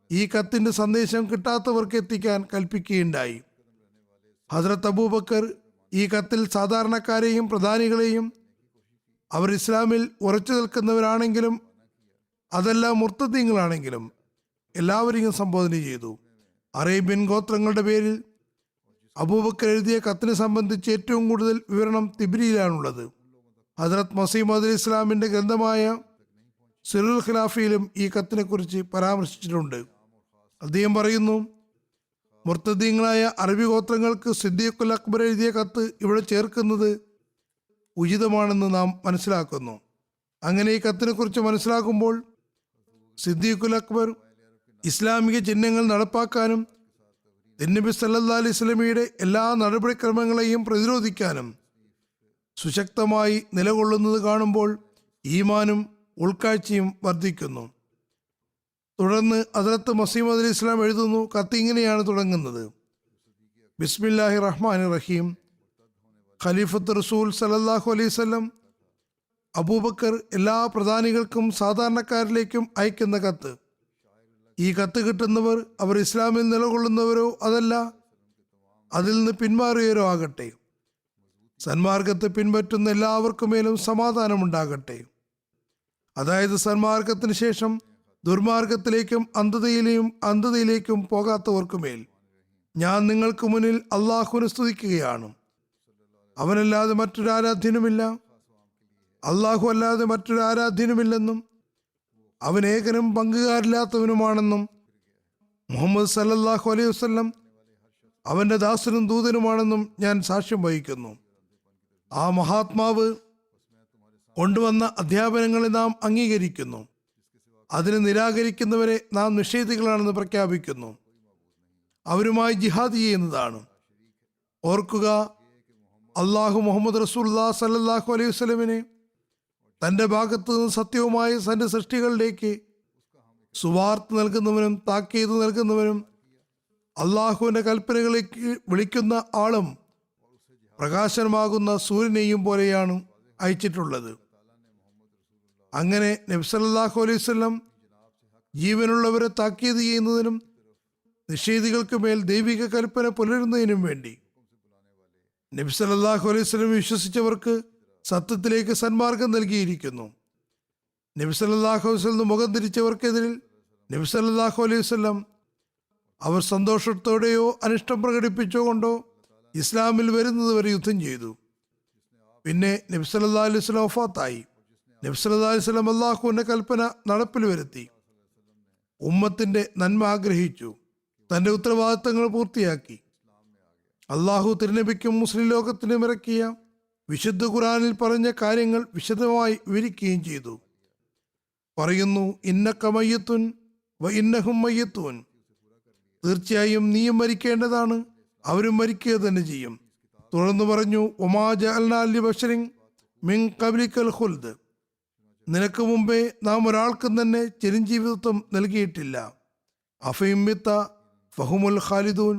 ഈ കത്തിന്റെ സന്ദേശം കിട്ടാത്തവർക്ക് എത്തിക്കാൻ കൽപ്പിക്കുകയുണ്ടായി. ഹദ്റത്ത് അബൂബക്കർ ഈ കത്തിൽ സാധാരണക്കാരെയും പ്രധാനികളെയും അവർ ഇസ്ലാമിൽ ഉറച്ചു നിൽക്കുന്നവരാണെങ്കിലും അതെല്ലാം മുർത്തദീങ്ങളാണെങ്കിലും എല്ലാവരെയും സംബോധന ചെയ്തു. അറേബ്യൻ ഗോത്രങ്ങളുടെ പേരിൽ അബൂബക്കർ എഴുതിയ കത്തിനെ സംബന്ധിച്ച് ഏറ്റവും കൂടുതൽ വിവരണം തിബ്രിയിലാണുള്ളത്. ഹദ്റത്ത് മസീഹ് മൗഊദ് ഇസ്ലാമിന്റെ ഗ്രന്ഥമായ സിറുൽ ഖിലാഫയിലും ഈ കത്തിനെ കുറിച്ച് പരാമർശിച്ചിട്ടുണ്ട്. അദ്ദേഹം പറയുന്നു, മുർത്തദീങ്ങളായ അറബി ഗോത്രങ്ങൾക്ക് സിദ്ദീഖുൽ അക്ബർ എഴുതിയ കത്ത് ഇവിടെ ചേർക്കുന്നത് ഉചിതമാണെന്ന് നാം മനസ്സിലാക്കുന്നു. അങ്ങനെ ഈ കത്തിനെ കുറിച്ച് മനസ്സിലാക്കുമ്പോൾ സിദ്ദീഖുൽ അക്ബർ ഇസ്ലാമിക ചിഹ്നങ്ങൾ നടപ്പാക്കാനും തിരുനബി സല്ലല്ലാഹു അലൈഹി വസല്ലമയുടെ എല്ലാ നടപടിക്രമങ്ങളെയും പ്രതിരോധിക്കാനും സുശക്തമായി നിലകൊള്ളുന്നത് കാണുമ്പോൾ ഈമാനും ഉൾക്കാഴ്ചയും വർദ്ധിക്കുന്നു. തുടർന്ന് ഹദ്റത്ത് മസീഹ് അലൈഹി ഇസ്ലാം എഴുതുന്നു, കത്ത് ഇങ്ങനെയാണ് തുടങ്ങുന്നത്: ബിസ്മില്ലാഹി റഹ്മാനി റഹീം. ഖലീഫത്ത് റസൂൽ സല്ലല്ലാഹു അലൈഹി വസല്ലം അബൂബക്കർ എല്ലാ പ്രധാനികൾക്കും സാധാരണക്കാരിലേക്കും അയക്കുന്ന കത്ത്. ഈ കത്ത് കിട്ടുന്നവർ അവർ ഇസ്ലാമിൽ നിലകൊള്ളുന്നവരോ അതല്ല അതിൽ നിന്ന് പിന്മാറിയവരോ ആകട്ടെ. സന്മാർഗത്തെ പിൻപറ്റുന്ന എല്ലാവർക്കുമേലും സമാധാനമുണ്ടാകട്ടെ. അതായത് സന്മാർഗത്തിന് ശേഷം ദുർമാർഗത്തിലേക്കും അന്ധതയിലേക്കും പോകാത്തവർക്കുമേൽ ഞാൻ നിങ്ങൾക്ക് മുന്നിൽ അള്ളാഹുവിനെ സ്തുതിക്കുകയാണ്. അവനല്ലാതെ മറ്റൊരു ആരാധ്യനുമില്ല, അള്ളാഹു അല്ലാതെ മറ്റൊരു ആരാധ്യനുമില്ലെന്നും അവൻ ഏകനും പങ്കുകാരില്ലാത്തവനുമാണെന്നും മുഹമ്മദ് സല്ലല്ലാഹു അലൈഹി വസല്ലം അവന്റെ ദാസനും ദൂതനുമാണെന്നും ഞാൻ സാക്ഷ്യം വഹിക്കുന്നു. ആ മഹാത്മാവ് കൊണ്ടുവന്ന അധ്യാപനങ്ങളെ നാം അംഗീകരിക്കുന്നു. അതിനെ നിരാകരിക്കുന്നവരെ നാം നിഷേധികളാണെന്ന് പ്രഖ്യാപിക്കുന്നു. അവരുമായി ജിഹാദ് ചെയ്യുന്നതാണ്. ഓർക്കുക, അള്ളാഹു മുഹമ്മദ് റസൂലുള്ളാഹി സ്വല്ലല്ലാഹു അലൈഹി വസല്ലമിനെ തൻ്റെ ഭാഗത്തു നിന്ന് സത്യവുമായി തൻ്റെ സൃഷ്ടികളിലേക്ക് സുവാർത്ത നൽകുന്നവനും താക്കീത് നൽകുന്നവനും അള്ളാഹുവിൻ്റെ കൽപ്പനകളിലേക്ക് വിളിക്കുന്ന ആളും പ്രകാശനമാകുന്ന സൂര്യനെയും പോലെയാണ് അയച്ചിട്ടുള്ളത്. അങ്ങനെ നബി സല്ലല്ലാഹു അലൈഹി വസല്ലം ജീവനുള്ളവരെ താക്കീത് ചെയ്യുന്നതിനും നിഷേധികൾക്ക് മേൽ ദൈവിക കൽപ്പന പുലരുന്നതിനും വേണ്ടി നബി സല്ലല്ലാഹു അലൈഹി വസല്ലം വിശ്വസിച്ചവർക്ക് സത്യത്തിലേക്ക് സന്മാർഗം നൽകിയിരിക്കുന്നു. നബി സല്ലല്ലാഹു അലൈഹി വസല്ലം മുഖം തിരിച്ചവർക്കെതിരിൽ നബി സല്ലല്ലാഹു അലൈഹി വസല്ലം അവർ സന്തോഷത്തോടെയോ അനിഷ്ടം പ്രകടിപ്പിച്ചോ കൊണ്ടോ ഇസ്ലാമിൽ വരുന്നത് വരെ യുദ്ധം ചെയ്തു. പിന്നെ നബി സല്ലല്ലാഹു അലൈഹി വസല്ലം വഫാത്തായി. നബി സല്ലല്ലാഹു അലൈഹി വസല്ലം അല്ലാഹുവിന്റെ കൽപ്പന നടപ്പിൽ വരുത്തി, ഉമ്മത്തിന്റെ നന്മ ആഗ്രഹിച്ചു, തന്റെ ഉത്തരവാദിത്തങ്ങൾ പൂർത്തിയാക്കി. അള്ളാഹു തിരുനബിക്കും മുസ്ലിം ലോകത്തിനും ഇറക്കിയ വിശുദ്ധ ഖുർആനിൽ പറഞ്ഞ കാര്യങ്ങൾ വിശദമായി വിവരിക്കുകയും ചെയ്തു. പറയുന്നു, ഇന്നക മയ്യിത്തുൻ വ ഇന്നഹും മയ്യിത്തൂൻ. തീർച്ചയായും നീയും മരിക്കേണ്ടതാണ്, അവരും മരിക്കുക തന്നെ ചെയ്യും. തുടർന്ന് പറഞ്ഞു, ഒമാ ജഅൽനാ ലിബശരിൻ മിൻ ഖബ്ലിക്കൽ ഖുൽദ്. നിനക്ക് മുമ്പേ നാം ഒരാൾക്കും തന്നെ ചിരഞ്ജീവിത്വം നൽകിയിട്ടില്ല. അഫഇമ്മിത്ത ഫഹുമുൽ ഖാലിദൂൻ.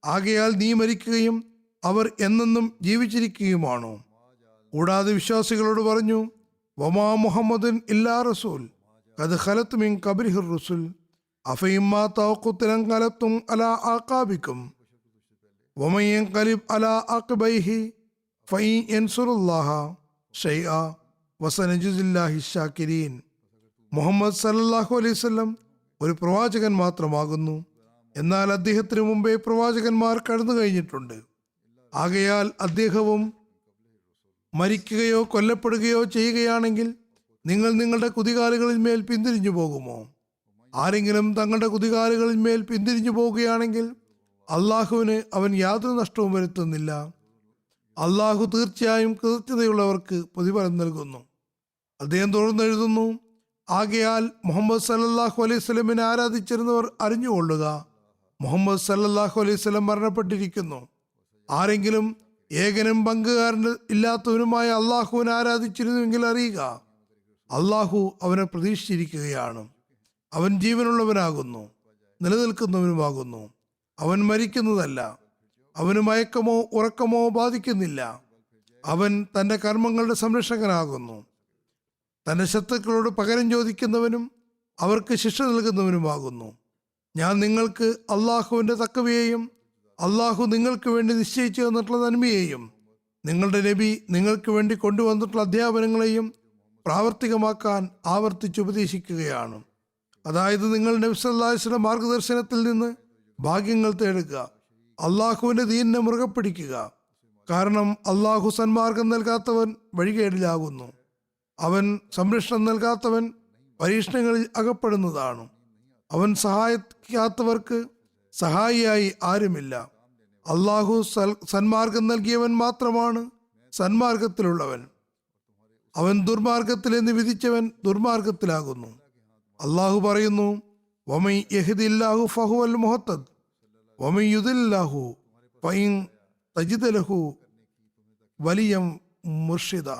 ആകയാൽ നീ മരിക്കുകയും അവർ എന്നെന്നും ജീവിച്ചിരിക്കുകയുമാണോ? കൂടാതെ വിശ്വാസികളോട് പറഞ്ഞു, വമാ മുഹമ്മദുൻ ഇല്ലാ റസൂൽ ഖദ് ഖലത് മിൻ ഖബ്ലിഹിർ റുസുൽ അഫഇമ്മാ തൗഖുതൻ ഖലത്തും അലാ ആഖാബിക്കും വമൻ യൻഖലിബ് അലാ അഖബൈഹി ഫഇൻ യൻസുറുല്ലാഹ ഷൈഅ വസനജിസില്ലാഹി ശാകിരീൻ. മുഹമ്മദ് സല്ലല്ലാഹു അലൈഹി വസല്ലം ഒരു പ്രവാചകൻ മാത്രമാകുന്നു. എന്നാൽ അദ്ദേഹത്തിന് മുമ്പേ പ്രവാചകന്മാർ കടന്നു കഴിഞ്ഞിട്ടുണ്ട്. ആകയാൽ അദ്ദേഹവും മരിക്കുകയോ കൊല്ലപ്പെടുകയോ ചെയ്യുകയാണെങ്കിൽ നിങ്ങൾ നിങ്ങളുടെ കുതികാലുകളിൽ മേൽ പിന്തിരിഞ്ഞു പോകുമോ? ആരെങ്കിലും തങ്ങളുടെ കുതികാലുകളിൽ മേൽ പിന്തിരിഞ്ഞു പോവുകയാണെങ്കിൽ അള്ളാഹുവിന് അവൻ യാതൊരു നഷ്ടവും വരുത്തുന്നില്ല. അള്ളാഹു തീർച്ചയായും കൃത്യതയുള്ളവർക്ക് പ്രതിഫലം നൽകുന്നു. അദ്ദേഹം തുടർന്ന് എഴുതുന്നു, ആകയാൽ മുഹമ്മദ് സല്ലല്ലാഹു അലൈഹി വസല്ലമിനെ ആരാധിച്ചിരുന്നവർ അറിഞ്ഞുകൊള്ളുക, മുഹമ്മദ് സല്ലല്ലാഹു അലൈഹി വസല്ലം മരണപ്പെട്ടിരിക്കുന്നു. ആരെങ്കിലും ഏകനും പങ്കുകാരൻ ഇല്ലാത്തവനുമായ അള്ളാഹുവിനെ ആരാധിച്ചിരുന്നുവെങ്കിൽ അറിയുക, അള്ളാഹു അവനെ പ്രതീക്ഷിച്ചിരിക്കുകയാണ്. അവൻ ജീവനുള്ളവനാകുന്നു, നിലനിൽക്കുന്നവനുമാകുന്നു. അവൻ മരിക്കുന്നതല്ല, അവന് മയക്കമോ ഉറക്കമോ ബാധിക്കുന്നില്ല. അവൻ തൻ്റെ കർമ്മങ്ങളുടെ സംരക്ഷകനാകുന്നു. തൻ്റെ ശത്രുക്കളോട് പകരം ചോദിക്കുന്നവനും അവർക്ക് ശിക്ഷ നൽകുന്നവനുമാകുന്നു. ഞാൻ നിങ്ങൾക്ക് അള്ളാഹുവിൻ്റെ തഖ്വയെയും അള്ളാഹു നിങ്ങൾക്ക് വേണ്ടി നിശ്ചയിച്ചു തന്നിട്ടുള്ള നന്മയെയും നിങ്ങളുടെ നബി നിങ്ങൾക്ക് വേണ്ടി കൊണ്ടുവന്നിട്ടുള്ള അധ്യാപനങ്ങളെയും പ്രാവർത്തികമാക്കാൻ ആവർത്തിച്ചുപദേശിക്കുകയാണ്. അതായത് നിങ്ങൾ നബി സല്ലല്ലാഹു അലൈഹി വസല്ലം മാർഗദർശനത്തിൽ നിന്ന് ഭാഗ്യങ്ങൾ തേടുക, അള്ളാഹുവിൻ്റെ ദീനിനെ മുറുകെ പിടിക്കുക. കാരണം അള്ളാഹു സന്മാർഗം നൽകാത്തവൻ വഴികേടിലാകുന്നു. അവൻ സംരക്ഷണം നൽകാത്തവൻ പരീക്ഷണങ്ങളിൽ അകപ്പെടുന്നതാണ്. അവൻ സഹായിക്കാത്തവർക്ക് സഹായിയായി ആരുമില്ല. അള്ളാഹു സന്മാർഗം നൽകിയവൻ മാത്രമാണ് സന്മാർഗത്തിലുള്ളവൻ. അവൻ ദുർമാർഗത്തിൽ എന്ന് വിധിച്ചവൻ ദുർമാർഗത്തിലാകുന്നു. അള്ളാഹു പറയുന്നു, വമൻ യഹ്ദില്ലാഹു ഫഹുവൽ മുഹ്തദ് വമൻ യുദില്ലാഹു ഫഇൻ തജിദ് ലഹു വലിയം മുർഷിദ.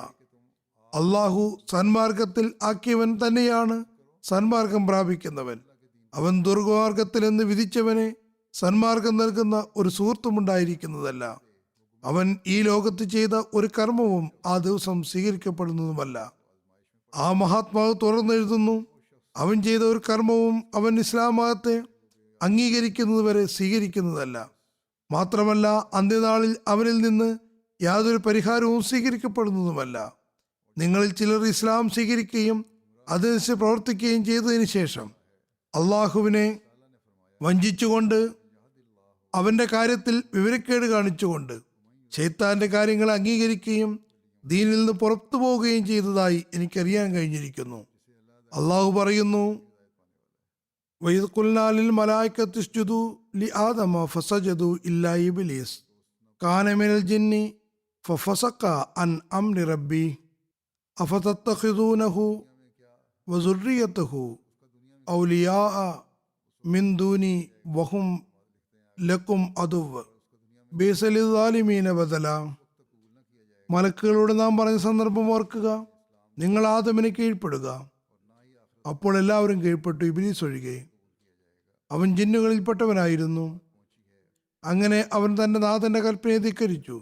അള്ളാഹു സന്മാർഗത്തിൽ ആക്കിയവൻ തന്നെയാണ് സന്മാർഗം പ്രാപിക്കുന്നവൻ. അവൻ ദുർമാർഗത്തിൽ എന്ന് വിധിച്ചവനെ സന്മാർഗം നൽകുന്ന ഒരു സുഹൃത്തുമുണ്ടായിരിക്കുന്നതല്ല. അവൻ ഈ ലോകത്ത് ചെയ്ത ഒരു കർമ്മവും ആ ദിവസം സ്വീകരിക്കപ്പെടുന്നതുമല്ല. ആ മഹാത്മാവ് തുറന്നെഴുതുന്നു, അവൻ ചെയ്ത ഒരു കർമ്മവും അവൻ ഇസ്ലാം മതത്തെ അംഗീകരിക്കുന്നത് വരെ സ്വീകരിക്കുന്നതല്ല. മാത്രമല്ല അന്ത്യനാളിൽ അവനിൽ നിന്ന് യാതൊരു പരിഹാരവും സ്വീകരിക്കപ്പെടുന്നതുമല്ല. നിങ്ങളിൽ ചിലർ ഇസ്ലാം സ്വീകരിക്കുകയും അതനുസരിച്ച് പ്രവർത്തിക്കുകയും ചെയ്തതിനു ശേഷം അള്ളാഹുവിനെ വഞ്ചിച്ചുകൊണ്ട്, അവന്റെ കാര്യത്തിൽ വിവരക്കേട് കാണിച്ചുകൊണ്ട് ശൈത്താന്റെ കാര്യങ്ങൾ അംഗീകരിക്കുകയും ദീനിൽ നിന്ന് പുറത്തു പോവുകയും ചെയ്തതായി എനിക്കറിയാൻ കഴിഞ്ഞിരിക്കുന്നു. അള്ളാഹു പറയുന്നു, വഇദ് ഖുൽനാ ലിൽ മലായികത്തി ഇസ്ജുദൂ ലി ആദമ ഫസജദൂ ഇല്ലാ ഇബ്ലീസ് കാന മിനൽ ജിന്നി ഫഫസഖ അൻ അംരി റബ്ബി അഫതത്തഖിദൂനഹു വസുർരിയതഹു ഔലിയാഅ മിൻ ദൂനി വഹും ലക്കും അദുവ്വ് ബിഅസ ലിസ്സാലിമീന ബദല. മലക്കുകളോട് നാം പറഞ്ഞ സന്ദർഭം ഓർക്കുക, നിങ്ങൾ ആദമിനെ കീഴ്പ്പെടുക. അപ്പോൾ എല്ലാവരും കീഴ്പ്പെട്ടു, ഇബ്ലീസ് ഒഴികെ. അവൻ ജിന്നുകളിൽപ്പെട്ടവനായിരുന്നു. അങ്ങനെ അവൻ തന്റെ നാഥന്റെ കൽപ്പനയെ ധിക്കരിച്ചു.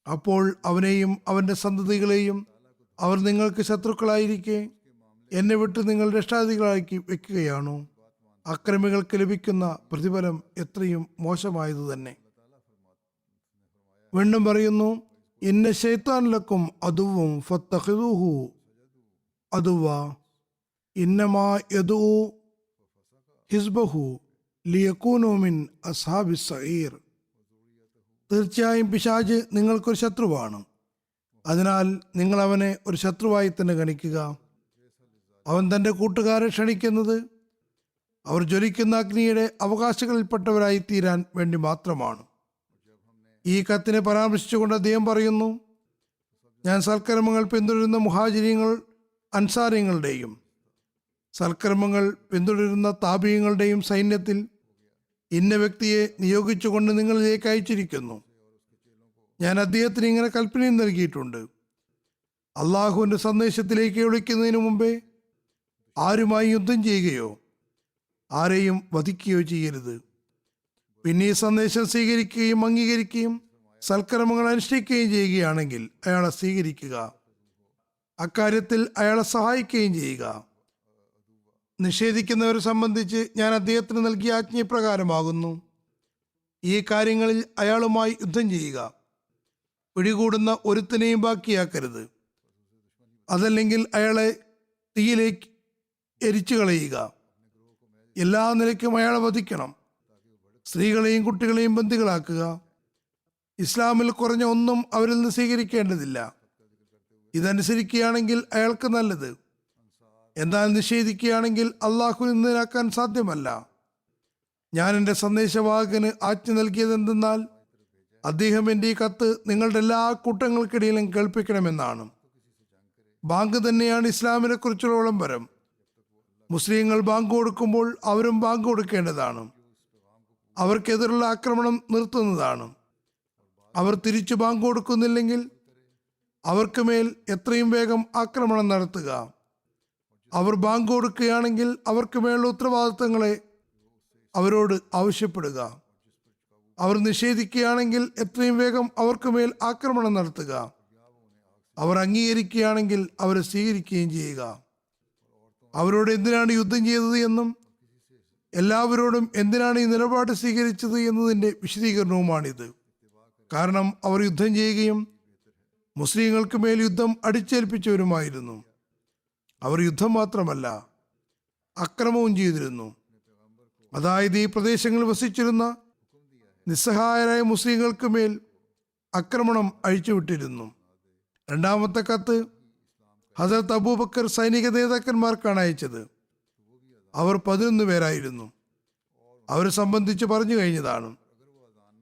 അപ്പോൾ അവനെയും അവന്റെ സന്തതികളെയും അവർ നിങ്ങൾക്ക് ശത്രുക്കളായിരിക്കെ എന്നെ വിട്ട് നിങ്ങൾ രക്ഷാധികളാക്കി വെക്കുകയാണോ? അക്രമികൾക്ക് ലഭിക്കുന്ന പ്രതിഫലം എത്രയും മോശമായത് തന്നെ. വീണ്ടും പറയുന്നു, ഇന്ന ശൈത്താൻ ലക്കും അദുവ്വും ഫത്തഖിദൂഹു അദുവ്വ ഇന്നമാ യദൂ ഹിസ്ബഹു ലിയകൂനൂ മിൻ അസ്ഹാബിസ് സഈർ. തീർച്ചയായും പിശാച് നിങ്ങൾക്കൊരു ശത്രുവാണ്. അതിനാൽ നിങ്ങൾ അവനെ ഒരു ശത്രുവായി തന്നെ ഗണിക്കുക. അവൻ തൻ്റെ കൂട്ടുകാരെ ക്ഷണിക്കുന്നത് അവർ ജ്വലിക്കുന്ന അഗ്നിയുടെ അവകാശികളിൽപ്പെട്ടവരായി തീരാൻ വേണ്ടി മാത്രമാണ്. ഈ കത്തിനെ പരാമർശിച്ചുകൊണ്ട് അദ്ദേഹം പറയുന്നു, ഞാൻ സൽക്കർമ്മങ്ങൾ പിന്തുടരുന്ന മുഹാജിരിങ്ങൾ അൻസാരിങ്ങളുടെയും സൽക്കർമ്മങ്ങൾ പിന്തുടരുന്ന താബീങ്ങളുടെയും സൈന്യത്തിൽ ഇന്ന വ്യക്തിയെ നിയോഗിച്ചുകൊണ്ട് നിങ്ങളിലേക്ക് അയച്ചിരിക്കുന്നു. ഞാൻ അദ്ദേഹത്തിന് ഇങ്ങനെ കൽപ്പനയും നൽകിയിട്ടുണ്ട്, അള്ളാഹുവിൻ്റെ സന്ദേശത്തിലേക്ക് വിളിക്കുന്നതിന് മുമ്പേ ആരുമായി യുദ്ധം ചെയ്യുകയോ ആരെയും വധിക്കുകയോ ചെയ്യരുത്. പിന്നെ ഈ സന്ദേശം സ്വീകരിക്കുകയും അംഗീകരിക്കുകയും സൽക്കർമ്മങ്ങൾ അനുഷ്ഠിക്കുകയും ചെയ്യുകയാണെങ്കിൽ അയാളെ സ്വീകരിക്കുക, അക്കാര്യത്തിൽ അയാളെ സഹായിക്കുകയും ചെയ്യുക. നിഷേധിക്കുന്നവരെ സംബന്ധിച്ച് ഞാൻ അദ്ദേഹത്തിന് നൽകിയ ആജ്ഞപ്രകാരമാകുന്നു, ഈ കാര്യങ്ങളിൽ അയാളുമായി യുദ്ധം ചെയ്യുക. പിടികൂടുന്ന ഒരുത്തനെയും ബാക്കിയാക്കരുത്, അതല്ലെങ്കിൽ അയാളെ തീയിലേക്ക് എരിച്ചു കളയുക. എല്ലാ നിലയ്ക്കും അയാളെ വധിക്കണം. സ്ത്രീകളെയും കുട്ടികളെയും ബന്ദികളാക്കുക. ഇസ്ലാമിൽ കുറഞ്ഞ ഒന്നും അവരിൽ നിന്ന് സ്വീകരിക്കേണ്ടതില്ല. ഇതനുസരിക്കുകയാണെങ്കിൽ അയാൾക്ക് നല്ലത്. എന്നാൽ നിഷേധിക്കുകയാണെങ്കിൽ അള്ളാഹുവിൽ നിന്നാക്കാൻ സാധ്യമല്ല. ഞാൻ എൻ്റെ സന്ദേശവാഹകന് ആജ്ഞ നൽകിയത് എന്തെന്നാൽ അദ്ദേഹം എൻ്റെ ഈ കത്ത് നിങ്ങളുടെ എല്ലാ കൂട്ടങ്ങൾക്കിടയിലും കേൾപ്പിക്കണമെന്നാണ്. ബാങ്ക് തന്നെയാണ് ഇസ്ലാമിനെ കുറിച്ചുള്ള വിളംബരം. മുസ്ലിങ്ങൾ ബാങ്ക് കൊടുക്കുമ്പോൾ അവരും ബാങ്ക് കൊടുക്കേണ്ടതാണ്. അവർക്കെതിരുള്ള ആക്രമണം നിർത്തുന്നതാണ്. അവർ തിരിച്ചു ബാങ്ക് കൊടുക്കുന്നില്ലെങ്കിൽ അവർക്ക് മേൽ എത്രയും വേഗം ആക്രമണം നടത്തുക. അവർ ബാങ്ക് കൊടുക്കുകയാണെങ്കിൽ അവർക്ക് മേലുള്ള ഉത്തരവാദിത്തങ്ങളെ അവരോട് ആവശ്യപ്പെടുക. അവർ നിഷേധിക്കുകയാണെങ്കിൽ എത്രയും വേഗം അവർക്ക് മേൽ ആക്രമണം നടത്തുക. അവർ അംഗീകരിക്കുകയാണെങ്കിൽ അവരെ സ്വീകരിക്കുകയും ചെയ്യുക. അവരോട് എന്തിനാണ് യുദ്ധം ചെയ്തത് എന്നും എല്ലാവരോടും എന്തിനാണ് ഈ നിലപാട് സ്വീകരിച്ചത് എന്നതിൻ്റെ വിശദീകരണവുമാണിത്. കാരണം അവർ യുദ്ധം ചെയ്യുകയും മുസ്ലിങ്ങൾക്ക് മേൽ യുദ്ധം അടിച്ചേൽപ്പിച്ചവരുമായിരുന്നു. അവർ യുദ്ധം മാത്രമല്ല അക്രമവും ചെയ്തിരുന്നു. അതായത് ഈ പ്രദേശങ്ങളിൽ വസിച്ചിരുന്ന നിസ്സഹായരായ മുസ്ലിങ്ങൾക്ക് മേൽ ആക്രമണം അഴിച്ചുവിട്ടിരുന്നു. രണ്ടാമത്തെ കത്ത് ഹസരത്ത് അബൂബക്കർ സൈനിക നേതാക്കന്മാർക്കാണ് അയച്ചത്. അവർ 11 പേരായിരുന്നു. അവരെ സംബന്ധിച്ച് പറഞ്ഞു കഴിഞ്ഞതാണ്.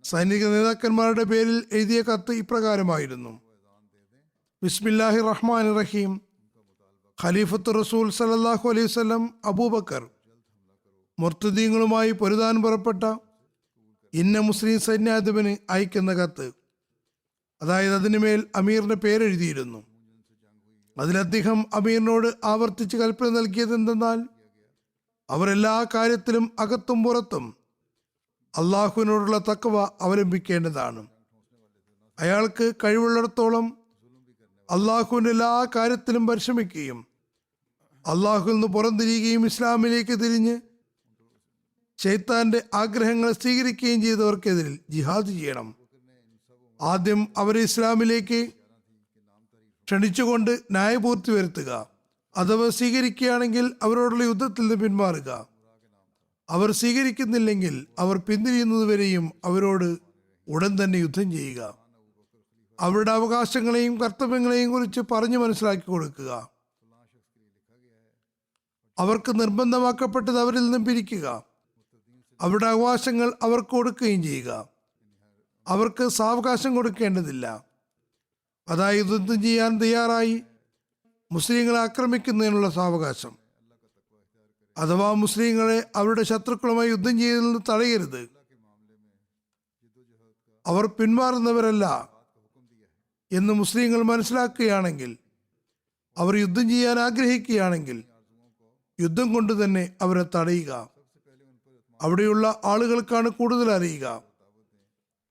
സൈനിക നേതാക്കന്മാരുടെ പേരിൽ എഴുതിയ കത്ത് ഇപ്രകാരമായിരുന്നു: ബിസ്മില്ലാഹി റഹ്മാൻ റഹീം. ഖലീഫത്ത് റസൂൽ സല്ലല്ലാഹു അലൈഹി വസല്ലം അബൂബക്കർ മുർത്തദീങ്ങളുമായി പൊരുതാൻ പുറപ്പെട്ട ഇന്ന മുസ്ലിം സൈന്യാധിപന് അയക്കുന്ന കത്ത്, അതായത് അതിനുമേൽ അമീറിന്റെ പേരെഴുതിയിരുന്നു. അതിൽ അദ്ദേഹം അമീറിനോട് ആവർത്തിച്ച് കൽപ്പന നൽകിയത് എന്തെന്നാൽ, അവർ എല്ലാ കാര്യത്തിലും അകത്തും പുറത്തും അള്ളാഹുവിനോടുള്ള തഖ്വ അവലംബിക്കേണ്ടതാണ്. അയാൾക്ക് കഴിവുള്ളിടത്തോളം അള്ളാഹുവിൻ്റെ എല്ലാ കാര്യത്തിലും പരിശ്രമിക്കുകയും അള്ളാഹുവിൽ നിന്ന് പുറംതിരിയുകയും ഇസ്ലാമിലേക്ക് തിരിഞ്ഞ് ശൈത്താന്റെ ആഗ്രഹങ്ങൾ സ്വീകരിക്കുകയും ചെയ്തവർക്കെതിരിൽ ജിഹാദ് ചെയ്യണം. ആദ്യം അവരെ ഇസ്ലാമിലേക്ക് ക്ഷണിച്ചുകൊണ്ട് ന്യായപൂർത്തി വരുത്തുക. അഥവാ സ്വീകരിക്കുകയാണെങ്കിൽ അവരോടുള്ള യുദ്ധത്തിൽ നിന്ന് പിന്മാറുക. അവർ സ്വീകരിക്കുന്നില്ലെങ്കിൽ അവർ പിന്തിരിയുന്നതുവരെയും അവരോട് ഉടൻ തന്നെ യുദ്ധം ചെയ്യുക. അവരുടെ അവകാശങ്ങളെയും കർത്തവ്യങ്ങളെയും കുറിച്ച് പറഞ്ഞു മനസ്സിലാക്കി കൊടുക്കുക. അവർക്ക് നിർബന്ധമാക്കപ്പെട്ടത് അവരിൽ നിന്നും പിരിക്കുക. അവരുടെ അവകാശങ്ങൾ അവർക്ക് കൊടുക്കുകയും ചെയ്യുക. അവർക്ക് സാവകാശം കൊടുക്കേണ്ടതില്ല. അതായത് യുദ്ധം ചെയ്യാൻ തയ്യാറായി മുസ്ലിങ്ങളെ ആക്രമിക്കുന്നതിനുള്ള സാവകാശം. അഥവാ മുസ്ലിങ്ങളെ അവരുടെ ശത്രുക്കളുമായി യുദ്ധം ചെയ്യുന്നതിൽ നിന്ന് തടയരുത്. അവർ പിന്മാറുന്നവരല്ല എന്ന് മുസ്ലിങ്ങൾ മനസ്സിലാക്കുകയാണെങ്കിൽ, അവർ യുദ്ധം ചെയ്യാൻ ആഗ്രഹിക്കുകയാണെങ്കിൽ യുദ്ധം കൊണ്ട് തന്നെ അവരെ തടയുക. അവിടെയുള്ള ആളുകൾക്കാണ് കൂടുതൽ അറിയുക.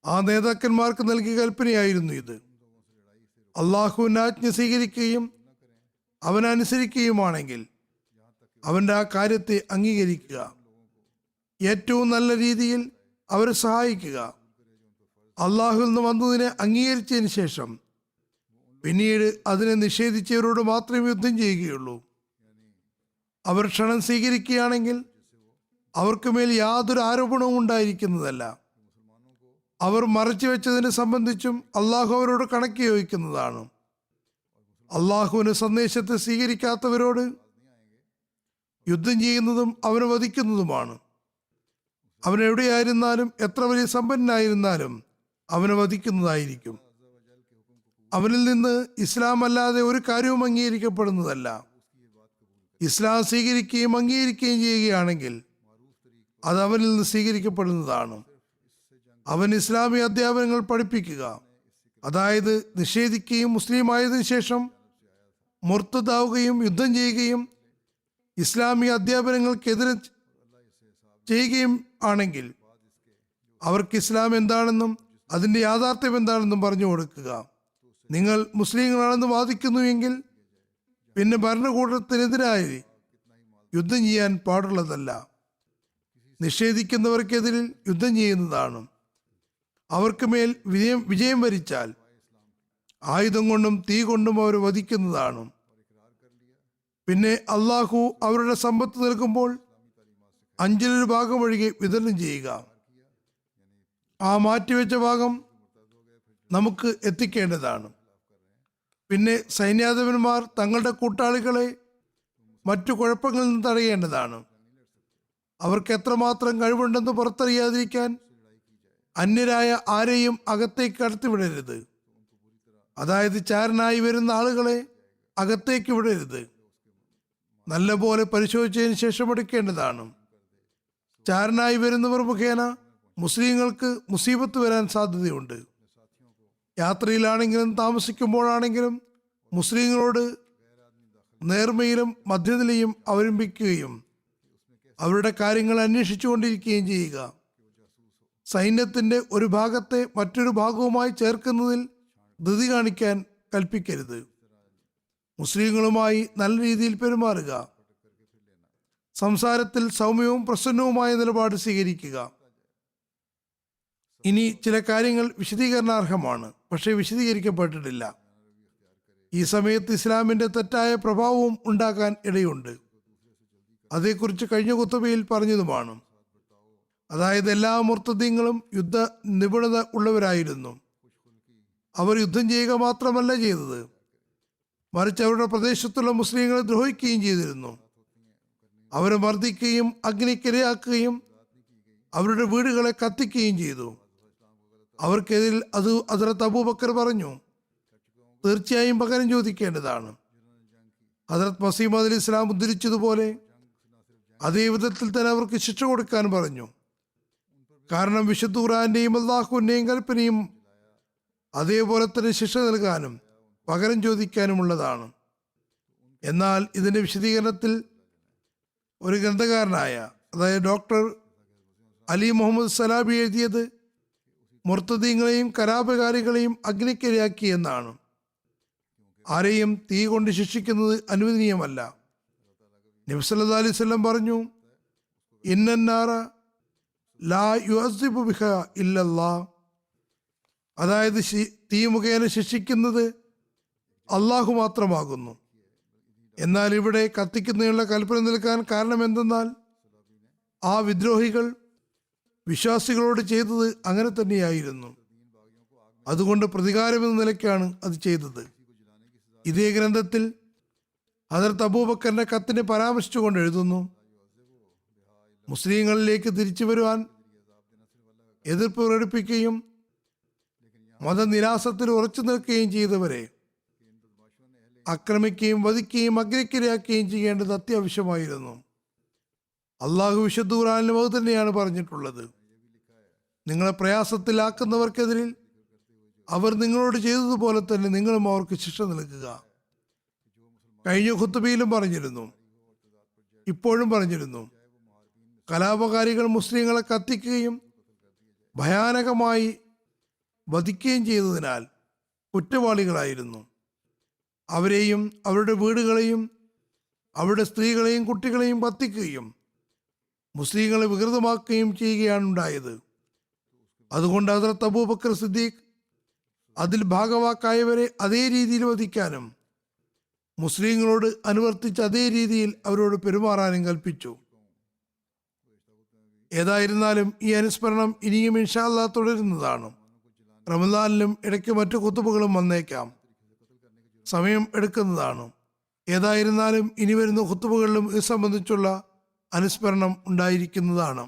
ആ നേതാക്കന്മാർക്ക് നൽകിയ കൽപ്പനയായിരുന്നു ഇത്. അള്ളാഹുവിന്റെ ആജ്ഞ സ്വീകരിക്കുകയും അവനനുസരിക്കുകയുമാണെങ്കിൽ അവന്റെ ആ കാര്യത്തെ അംഗീകരിക്കുക. ഏറ്റവും നല്ല രീതിയിൽ അവരെ സഹായിക്കുക. അള്ളാഹുവിൽ നിന്ന് വന്നതിനെ അംഗീകരിച്ചതിന് ശേഷം പിന്നീട് അതിനെ നിഷേധിച്ചവരോട് മാത്രമേ യുദ്ധം ചെയ്യുകയുള്ളൂ. അവർ ക്ഷണം സ്വീകരിക്കുകയാണെങ്കിൽ അവർക്ക് മേൽ യാതൊരു ആരോപണവും ഉണ്ടായിരിക്കുന്നതല്ല. അവർ മറച്ചു വെച്ചതിനെ സംബന്ധിച്ചും അള്ളാഹു അവരോട് കണക്ക് ചോദിക്കുന്നതാണ്. അള്ളാഹുവിന്റെ സന്ദേശത്തെ സ്വീകരിക്കാത്തവരോട് യുദ്ധം ചെയ്യുന്നതും അവനെ വധിക്കുന്നതുമാണ്. അവൻ എവിടെയായിരുന്നാലും എത്ര വലിയ സമ്പന്നനായിരുന്നാലും അവനെ വധിക്കുന്നതായിരിക്കും. അവനിൽ നിന്ന് ഇസ്ലാം അല്ലാതെ ഒരു കാര്യവും അംഗീകരിക്കപ്പെടുന്നതല്ല. ഇസ്ലാം സ്വീകരിക്കുകയും അംഗീകരിക്കുകയും ചെയ്യുകയാണെങ്കിൽ അത് അവനിൽ നിന്ന് സ്വീകരിക്കപ്പെടുന്നതാണ്. അവൻ ഇസ്ലാമിക അധ്യാപനങ്ങൾ പഠിപ്പിക്കുക, അതായത് നിഷേധിക്കുകയും മുസ്ലിം ആയതിനു ശേഷം മുർത്തദാവുകയും യുദ്ധം ചെയ്യുകയും ഇസ്ലാമിക അധ്യാപനങ്ങൾക്കെതിരെ ചെയ്യുകയും ആണെങ്കിൽ അവർക്ക് ഇസ്ലാം എന്താണെന്നും അതിൻ്റെ യാഥാർത്ഥ്യം എന്താണെന്നും പറഞ്ഞു കൊടുക്കുക. നിങ്ങൾ മുസ്ലിങ്ങളാണെന്ന് വാദിക്കുന്നുവെങ്കിൽ പിന്നെ ഭരണകൂടത്തിനെതിരായി യുദ്ധം ചെയ്യാൻ പാടുള്ളതല്ല. നിഷേധിക്കുന്നവർക്കെതിരിൽ യുദ്ധം ചെയ്യുന്നതാണ്. അവർക്ക് മേൽ വിജയം വരിച്ചാൽ ആയുധം കൊണ്ടും തീ കൊണ്ടും അവർ വധിക്കുന്നതാണ്. പിന്നെ അള്ളാഹു അവരുടെ സമ്പത്ത് നൽകുമ്പോൾ 1/5 ഭാഗം ഒഴികെ വിതരണം ചെയ്യുക. ആ മാറ്റിവെച്ച ഭാഗം നമുക്ക് എത്തിക്കേണ്ടതാണ്. പിന്നെ സൈന്യാധിപന്മാർ തങ്ങളുടെ കൂട്ടാളികളെ മറ്റു കുഴപ്പങ്ങളിൽ നിന്ന് തടയേണ്ടതാണ്. അവർക്ക് എത്രമാത്രം കഴിവുണ്ടെന്ന് പുറത്തറിയാതിരിക്കാൻ അന്യരായ ആരെയും അകത്തേക്ക് കടത്തിവിടരുത്. അതായത് ചാരനായി വരുന്ന ആളുകളെ അകത്തേക്ക് വിടരുത്. നല്ലപോലെ പരിശോധിച്ചതിന് ശേഷം എടുക്കേണ്ടതാണ്. ചാരനായി വരുന്നവർ മുഖേന മുസ്ലിങ്ങൾക്ക് മുസീബത്ത് വരാൻ സാധ്യതയുണ്ട്. യാത്രയിലാണെങ്കിലും താമസിക്കുമ്പോഴാണെങ്കിലും മുസ്ലിങ്ങളോട് നേർമയിലും മധ്യനിലയും അവലംബിക്കുകയും അവരുടെ കാര്യങ്ങൾ അന്വേഷിച്ചു കൊണ്ടിരിക്കുകയും ചെയ്യുക. സൈന്യത്തിന്റെ ഒരു ഭാഗത്തെ മറ്റൊരു ഭാഗവുമായി ചേർക്കുന്നതിൽ ധൃതി കാണിക്കാൻ കൽപ്പിക്കരുത്. മുസ്ലിങ്ങളുമായി നല്ല രീതിയിൽ പെരുമാറുക. സംസാരത്തിൽ സൗമ്യവും പ്രസന്നവുമായ നിലപാട് സ്വീകരിക്കുക. ഇനി ചില കാര്യങ്ങൾ വിശദീകരണാർഹമാണ്, പക്ഷേ വിശദീകരിക്കപ്പെട്ടിട്ടില്ല. ഈ സമയത്ത് ഇസ്ലാമിന്റെ തെറ്റായ പ്രഭാവവും ഉണ്ടാക്കാൻ ഇടയുണ്ട്. അതേക്കുറിച്ച് കഴിഞ്ഞ കുത്തുബയിൽ പറഞ്ഞതുമാണ്. അതായത് എല്ലാ മുർത്തദീങ്ങളും യുദ്ധ നിപുണത ഉള്ളവരായിരുന്നു. അവർ യുദ്ധം ചെയ്യുക മാത്രമല്ല ചെയ്തത്, മറിച്ച് അവരുടെ പ്രദേശത്തുള്ള മുസ്ലിങ്ങളെ ദ്രോഹിക്കുകയും ചെയ്തിരുന്നു. അവരെ മർദ്ദിക്കുകയും അഗ്നിക്കിരയാക്കുകയും അവരുടെ വീടുകളെ കത്തിക്കുകയും ചെയ്തു. അവർക്കെതിരിൽ ഹദ്റത്ത് അബൂബക്കർ പറഞ്ഞു, തീർച്ചയായും പകരം ചോദിക്കേണ്ടതാണ്. ഹദ്റത്ത് മസീഹ് അലൈഹി ഇസ്ലാം ഉദ്ധരിച്ചതുപോലെ അതേ വിധത്തിൽ തന്നെ അവർക്ക് ശിക്ഷ കൊടുക്കാൻ പറഞ്ഞു. കാരണം വിശുദ്ധ ഖുർആന്റെയും അള്ളാഹുവിന്റെയും കൽപ്പനയും അതേപോലെ തന്നെ ശിക്ഷ നൽകാനും പകരം ചോദിക്കാനുമുള്ളതാണ്. എന്നാൽ ഇതിന്റെ വിശദീകരണത്തിൽ ഒരു ഗ്രന്ഥകാരനായ, അതായത് ഡോക്ടർ അലി മുഹമ്മദ് സലാബി എഴുതിയത് മുർത്തദീങ്ങളെയും കലാപകാരികളെയും അഗ്നിക്കിരയാക്കി എന്നാണ്. ആരെയും തീ കൊണ്ട് ശിക്ഷിക്കുന്നത് അനുവദനീയമല്ല. നബി സല്ലല്ലാഹു അലൈഹി വസല്ലം പറഞ്ഞു, ഇന്നന്നാറ ലാ യുഅസ്സിബു ബിഹാ ഇല്ലല്ലാഹ്, അതായത് തീ മുഖേന ശിക്ഷിക്കുന്നത് അള്ളാഹു മാത്രമാകുന്നു. എന്നാൽ ഇവിടെ കത്തിക്കുന്നതിനുള്ള കൽപ്പന നൽകാൻ കാരണം എന്തെന്നാൽ ആ വിദ്രോഹികൾ വിശ്വാസികളോട് ചെയ്തത് അങ്ങനെ തന്നെയായിരുന്നു. അതുകൊണ്ട് പ്രതികാരമെന്ന നിലയ്ക്കാണ് അത് ചെയ്തത്. ഇതേ ഗ്രന്ഥത്തിൽ ഹദരത്ത് അബൂബക്കറിന്റെ കത്തിനെ പരാമർശിച്ചുകൊണ്ട് എഴുതുന്നു, മുസ്ലിങ്ങളിലേക്ക് തിരിച്ചു വരുവാൻ എതിർപ്പ് പ്രകടിപ്പിക്കുകയും മതനിരാസത്തിൽ ഉറച്ചു നിൽക്കുകയും ചെയ്തവരെ ആക്രമിക്കുകയും വധിക്കുകയും അഗ്നിക്കിരയാക്കുകയും ചെയ്യേണ്ടത് അത്യാവശ്യമായിരുന്നു. അള്ളാഹു വിശുദ്ധ ഖുർആനിലും അത് തന്നെയാണ് പറഞ്ഞിട്ടുള്ളത്. നിങ്ങളെ പ്രയാസത്തിലാക്കുന്നവർക്കെതിരിൽ അവർ നിങ്ങളോട് ചെയ്തതുപോലെ തന്നെ നിങ്ങളും അവർക്ക് ശിക്ഷ നൽകുക. കഴിഞ്ഞ ഖുത്ബയിലും പറഞ്ഞിരുന്നു, ഇപ്പോഴും പറഞ്ഞിരുന്നു, കലാപകാരികൾ മുസ്ലിങ്ങളെ കത്തിക്കുകയും ഭയാനകമായി വധിക്കുകയും ചെയ്തതിനാൽ കുറ്റവാളികളായിരുന്നു. അവരെയും അവരുടെ വീടുകളെയും അവരുടെ സ്ത്രീകളെയും കുട്ടികളെയും കത്തിക്കുകയും മുസ്ലിങ്ങളെ വികൃതമാക്കുകയും ചെയ്യുകയാണ് ഉണ്ടായത്. അതുകൊണ്ട് ഹദ്റത്ത് അബൂബക്കർ സിദ്ദീഖ് അതിൽ ഭാഗവാക്കായവരെ അതേ രീതിയിൽ വധിക്കാനും മുസ്ലിങ്ങളോട് അനുവർത്തിച്ച അതേ രീതിയിൽ അവരോട് പെരുമാറാനും കൽപ്പിച്ചു. ഏതായിരുന്നാലും ഈ അനുസ്മരണം ഇനിയും ഇൻഷാ അല്ലാഹ് തുടരുന്നതാണ്. റമദാനിലും ഇടയ്ക്ക് മറ്റു ഖുതുബകളും വന്നേക്കാം, സമയം എടുക്കുന്നതാണ്. ഏതായിരുന്നാലും ഇനി വരുന്ന ഖുതുബകളിലും ഇത് സംബന്ധിച്ചുള്ള അനുസ്മരണം ഉണ്ടായിരിക്കുന്നതാണ്.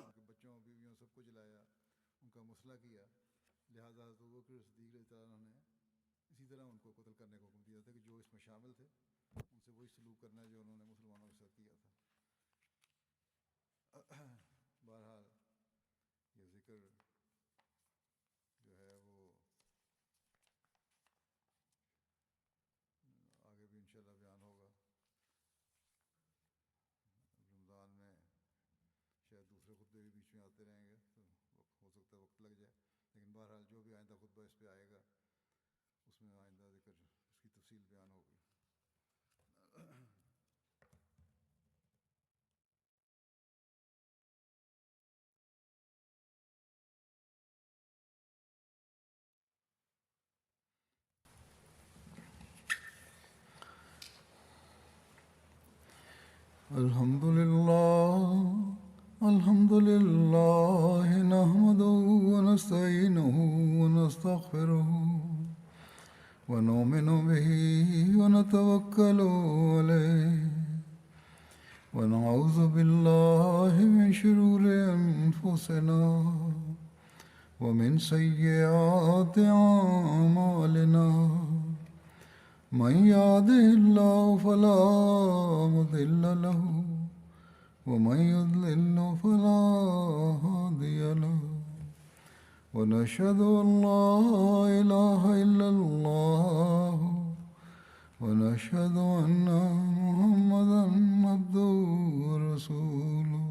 الحمد لله نحمده ونستعينه ونستغفره ونؤمن به ونتوكل عليه ونعوذ بالله من شرور أنفسنا ومن سيئات أعمالنا من يهده الله فلا مضل له ومن يضلل فلا هادي له ونشهد أن لا إله إلا الله ونشهد أن محمدا عبده ورسوله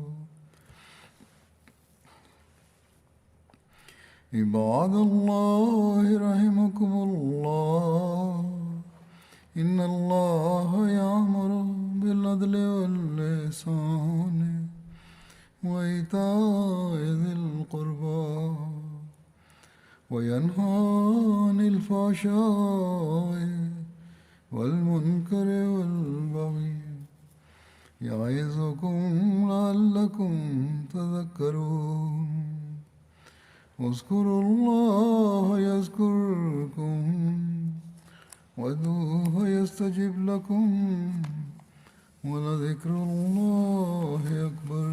عباد الله رحمكم الله إن الله يأمر بالعدل والإحسان وإيتاء ذي القربى وينهى عن الفحشاء والمنكر والبغي يعظكم لعلكم تذكرون اذكروا الله يذكركم وادعوه يستجب لكم ولذكر الله أكبر.